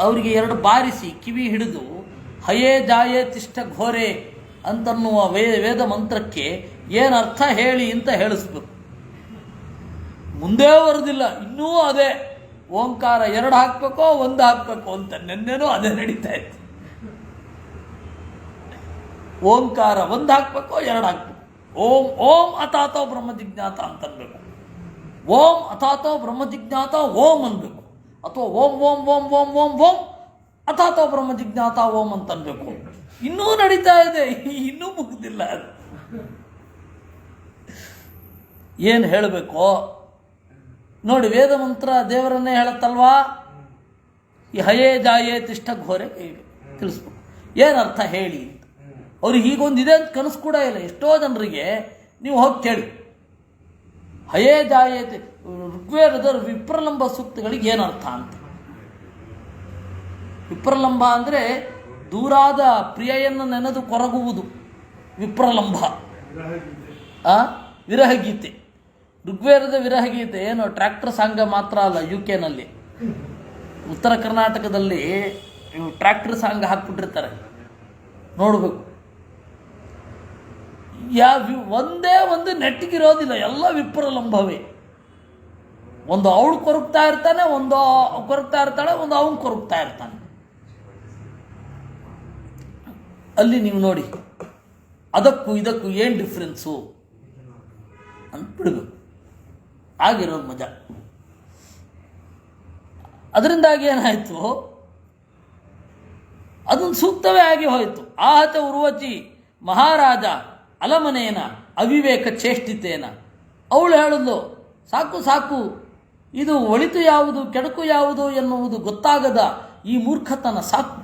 ಅವರಿಗೆ 2 ಬಾರಿಸಿ ಕಿವಿ ಹಿಡಿದು ಹಯೇ ಜಾಯೇ ತಿಷ್ಠ ಘೋರೆ ಅಂತನ್ನುವ ವೇದ ಮಂತ್ರಕ್ಕೆ ಏನು ಅರ್ಥ ಹೇಳಿ ಅಂತ ಹೇಳಿಸ್ಬೇಕು. ಮುಂದೇ ಬರೋದಿಲ್ಲ, ಇನ್ನೂ ಅದೇ ಓಂಕಾರ 2 ಹಾಕಬೇಕೋ 1 ಹಾಕಬೇಕು ಅಂತ ನೆನ್ನೆನೂ ಅದೇ ನಡೀತಾ ಇತ್ತು. ಓಂಕಾರ 1 ಹಾಕಬೇಕೋ 2 ಹಾಕಬೇಕು. ಓಂ ಓಂ ಅಥಾತೋ ಬ್ರಹ್ಮ ಜಿಜ್ಞಾತ ಅಂತನ್ಬೇಕು. ಓಂ ಅಥಾತೋ ಬ್ರಹ್ಮ ಜಿಜ್ಞಾತ ಓಂ ಅನ್ಬೇಕು. ಅಥವಾ ಓಂ ಓಂ ಓಂ ಓಂ ಓಂ ಓಂ ಅಥಾತೋ ಬ್ರಹ್ಮ ಜಿಜ್ಞಾತ ಓಂ ಅಂತನ್ಬೇಕು. ಇನ್ನೂ ನಡೀತಾ ಇದೆ, ಇನ್ನೂ ಮುಗಿದಿಲ್ಲ. ಅದು ಏನು ಹೇಳಬೇಕೋ ನೋಡಿ. ವೇದ ಮಂತ್ರ ದೇವರನ್ನೇ ಹೇಳುತ್ತಲ್ವಾ. ಈ ಹಯೇ ಜಾಯೇ ತಿಷ್ಠ ಘೋರೆ ತಿಳಿಸ್ಬೇಕು. ಏನರ್ಥ ಹೇಳಿ ಅಂತ. ಅವ್ರಿಗೆ ಹೀಗೊಂದಿದೆ ಅಂತ ಕನಸು ಕೂಡ ಇಲ್ಲ. ಎಷ್ಟೋ ಜನರಿಗೆ ನೀವು ಹೋಗಿ ಕೇಳಿ, ಹಯೇ ಜಾಯೇತಿ ಋಗ್ವೇದದ ವಿಪ್ರಲಂಬ ಸೂಕ್ತಗಳಿಗೆ ಏನರ್ಥ ಅಂತ. ವಿಪ್ರಲಂಬ ಅಂದರೆ ದೂರಾದ ಪ್ರಿಯೆಯನ್ನು ನೆನೆದು ಕೊರಗುವುದು ವಿಪ್ರಲಂಬ. ವಿರಹಗೀತೆ, ಋಗ್ವೇದದ ವಿರಹಗೀತೆ ಏನು ಟ್ರ್ಯಾಕ್ಟರ್ ಸಾಂಗ ಮಾತ್ರ ಅಲ್ಲ. ಯುಕೆನಲ್ಲಿ ಉತ್ತರ ಕರ್ನಾಟಕದಲ್ಲಿ ಟ್ರ್ಯಾಕ್ಟರ್ ಸಾಂಗ್ ಹಾಕ್ಬಿಟ್ಟಿರ್ತಾರೆ, ನೋಡಬೇಕು. ಒಂದೇ ಒಂದು ನೆಟ್ಟಿಗಿರೋದಿಲ್ಲ, ಎಲ್ಲ ವಿಪ್ರಲಂಬವೇ. ಒಂದು ಅವಳು ಕೊರಗ್ತಾ ಇರ್ತಾನೆ, ಒಂದು ಕೊರಗ್ತಾ ಇರ್ತಾಳೆ, ಒಂದು ಅವನು ಕೊರಗ್ತಾ ಇರ್ತಾನೆ. ಅಲ್ಲಿ ನೀವು ನೋಡಿ ಅದಕ್ಕೂ ಇದಕ್ಕೂ ಏನು ಡಿಫ್ರೆನ್ಸು ಅಂತ ಬಿಡಬೇಕು. ಆಗಿರೋದು ಮಜಾ. ಅದರಿಂದಾಗಿ ಏನಾಯಿತು, ಅದೊಂದು ಸೂಕ್ತವೇ ಆಗಿ ಹೋಯಿತು. ಆಹತ ಉರ್ವಚಿ ಮಹಾರಾಜ ಅಲಮನೇನ ಅವಿವೇಕ ಚೇಷ್ಟಿತೇನ. ಅವಳು ಹೇಳಿದ್ಲು, ಸಾಕು ಸಾಕು, ಇದು ಒಳಿತು ಯಾವುದು ಕೆಡುಕು ಯಾವುದು ಎನ್ನುವುದು ಗೊತ್ತಾಗದ ಈ ಮೂರ್ಖತನ ಸಾಕು.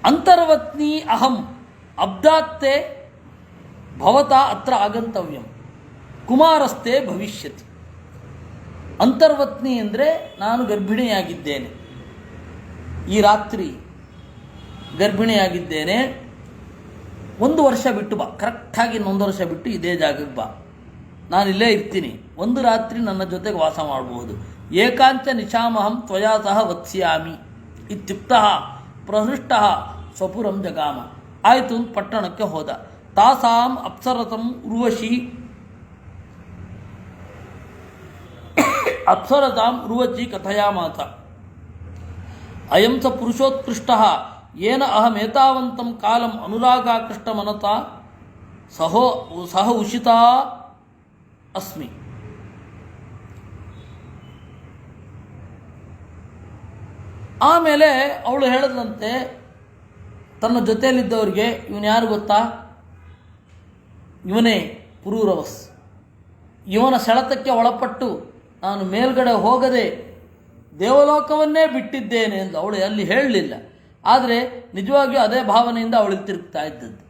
ಅಂತರ್ವತ್ನಿ ಅಹಂ ಅಬ್ದಾತ್ತೆ ಭವತಾ ಅತ್ರ ಆಗಂತವ್ಯಂ ಕುಮಾರಸ್ಥೆ ಭವಿಷ್ಯತಿ. ಅಂತರ್ವತ್ನಿ ಅಂದರೆ ನಾನು ಗರ್ಭಿಣಿಯಾಗಿದ್ದೇನೆ, ಈ ರಾತ್ರಿ ಗರ್ಭಿಣಿಯಾಗಿದ್ದೇನೆ, 1 ವರ್ಷ ಬಿಟ್ಟು ಬಾ, ಕರೆಕ್ಟಾಗಿ ಇನ್ನೊಂದು ವರ್ಷ ಬಿಟ್ಟು ಇದೇ ಜಾಗಕ್ಕೆ ಬಾ, ನಾನಿಲ್ಲೇ ಇರ್ತೀನಿ, 1 ರಾತ್ರಿ ನನ್ನ ಜೊತೆಗೆ ವಾಸ ಮಾಡಬಹುದು. ಏಕಾಂಚ ನಿಶಾಮಹಂ ತ್ವಯಾ ಸಹ ವತ್ಸ್ಯಾಮಿ ಇತ್ಯುಕ್ತ ಪ್ರಹೃಷ್ಟ ಸ್ವಪುರಂ ಜಗಾಮ. ಆಯಿತು, ಪಟ್ಟಣಕ್ಕೆ ಹೋದ. ತಾಸಾಂ ಅಪ್ಸರತಂ ಉರ್ವಶಿ ಅಪ್ಸರತಾಂ ಉರ್ವಚಿ ಕಥಯಾಮಾತ ಅಯಂ ಸ ಪುರುಷೋತ್ಕೃಷ್ಟಃ ಯೇನ ಅಹಮೇತಾವಂತಂ ಕಾಲಂ ಅನುರಾಗಾಕೃಷ್ಟಮನತಾ ಸಹ ಉಷಿತಾ ಅಸ್ಮಿ. ಆಮೇಲೆ ಅವಳು ಹೇಳಿದಂತೆ ತನ್ನ ಜೊತೆಯಲ್ಲಿದ್ದವರಿಗೆ, ಇವನು ಯಾರು ಗೊತ್ತಾ, ಇವನೇ ಪುರೂರವಸ್, ಇವನ ಸೆಳೆತಕ್ಕೆ ಒಳಪಟ್ಟು ನಾನು ಮೇಲ್ಗಡೆ ಹೋಗದೆ ದೇವಲೋಕವನ್ನೇ ಬಿಟ್ಟಿದ್ದೇನೆ ಎಂದು ಅವಳು ಅಲ್ಲಿ ಹೇಳಲಿಲ್ಲ. ಆದರೆ ನಿಜವಾಗಿಯೂ ಅದೇ ಭಾವನೆಯಿಂದ ಅವಳಿಗೆ ತಿರುಗ್ತಾ ಇದ್ದದ್ದು.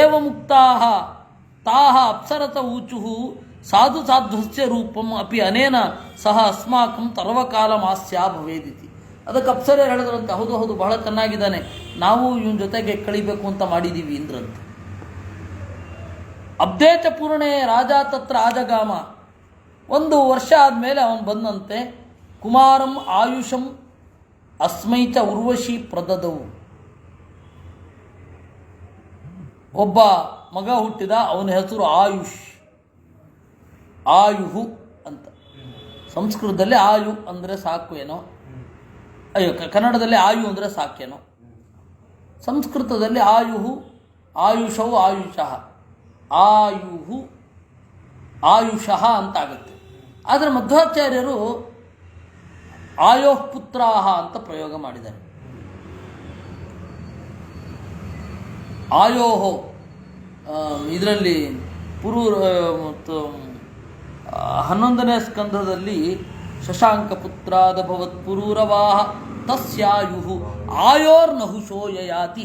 ಏವ ಮುಕ್ತಾಹ ತಾಹ ಅಪ್ಸರತ ಊಚುಃ ಸಾಧು ಸಾಧ್ವಸ್ಯ ರೂಪಂ ಅಪಿ ಅನೇನ ಸಹ ಅಸ್ಮಾಕಂ ತರ್ವಕಾಲಮಾಸ್ಯ ಭವೇದಿತಿ. ಅದಕ್ಕೆ ಅಪ್ಸರೆ ಹೇಳಿದ್ರಂತೆ, ಹೌದು ಹೌದು ಬಹಳ ಚೆನ್ನಾಗಿದ್ದಾನೆ, ನಾವು ಇವನ ಜೊತೆಗೆ ಕಳಿಬೇಕು ಅಂತ ಮಾಡಿದ್ದೀವಿ ಇಂದ್ರಂತೆ. ಅಬ್ದೇಚ ಪೂರ್ಣೆ ರಾಜ ತತ್ರ ಆಜಗಾಮ. 1 ವರ್ಷ ಆದಮೇಲೆ ಅವನು ಬಂದಂತೆ. ಕುಮಾರಂ ಆಯುಷಂ ಅಸ್ಮೈಚ ಉರ್ವಶಿ ಪ್ರದದವು. ಒಬ್ಬ ಮಗ ಹುಟ್ಟಿದ, ಅವನ ಹೆಸರು ಆಯುಷ್, ಆಯುಹು ಅಂತ. ಸಂಸ್ಕೃತದಲ್ಲಿ ಆಯು ಅಂದರೆ ಸಾಕು ಏನೋ, ಅಯ್ಯೋ ಕನ್ನಡದಲ್ಲಿ ಆಯು ಅಂದರೆ ಸಾಕೇನೋ, ಸಂಸ್ಕೃತದಲ್ಲಿ ಆಯುಹು, ಆಯುಷವು ಆಯುಷಃ, ಆಯುಹು ಆಯುಷಃ ಅಂತಾಗುತ್ತೆ. ಆದರೆ ಮಧ್ವಾಚಾರ್ಯರು ಆಯೋಃ ಪುತ್ರಾಹ ಅಂತ ಪ್ರಯೋಗ ಮಾಡಿದ್ದಾರೆ. ಆಯೋಹೋ ಇದರಲ್ಲಿ ಮತ್ತು 11ನೇ ಸ್ಕಂಧದಲ್ಲಿ ಶಶಾಂಕ ಪುತ್ರಾದ ಭವತ್ ಪುರೂರವಾಹ ತಸ್ಯಾಯುಹು ಆಯೋರ್ನಹುಶೋ ಯಯಾತಿ.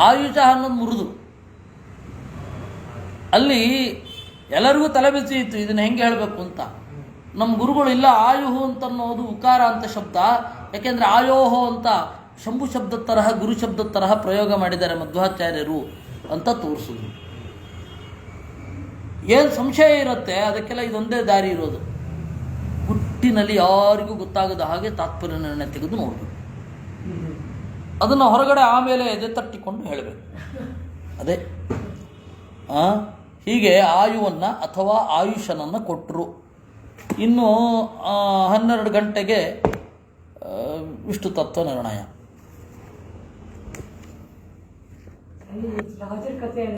ಆಯುಷ ಅನ್ನೋದು ಮುರಿದು ಅಲ್ಲಿ ಎಲ್ಲರಿಗೂ ತಲೆ ಬಿಸಿ ಇತ್ತು, ಇದನ್ನು ಹೆಂಗೆ ಹೇಳಬೇಕು ಅಂತ. ನಮ್ಮ ಗುರುಗಳು ಇಲ್ಲ, ಆಯುಹು ಅಂತ ಅನ್ನೋದು ಉಕಾರ ಅಂತ ಶಬ್ದ, ಯಾಕೆಂದರೆ ಆಯೋಹೋ ಅಂತ ಶಂಭು ಶಬ್ದದ ತರಹ ಗುರು ಶಬ್ದದ ತರಹ ಪ್ರಯೋಗ ಮಾಡಿದ್ದಾರೆ ಮಧ್ವಾಚಾರ್ಯರು ಅಂತ ತೋರಿಸಿದ್ರು. ಏನು ಸಂಶಯ ಇರುತ್ತೆ ಅದಕ್ಕೆಲ್ಲ ಇದೊಂದೇ ದಾರಿ ಇರೋದು, ಹುಟ್ಟಿನಲ್ಲಿ ಯಾರಿಗೂ ಗೊತ್ತಾಗದ ಹಾಗೆ ತಾತ್ಪರ್ಯ ನಿರ್ಣಯ ತೆಗೆದು ನೋಡಬೇಕು, ಅದನ್ನು ಹೊರಗಡೆ ಆಮೇಲೆ ಎದೆ ತಟ್ಟಿಕೊಂಡು ಹೇಳಬೇಕು. ಅದೇ ಹೀಗೆ ಆಯುವನ್ನು ಅಥವಾ ಆಯುಷನನ್ನು ಕೊಟ್ಟರು. ಇನ್ನು 12 ಗಂಟೆಗೆ ವಿಷ್ಣು ತತ್ವ ನಿರ್ಣಯ.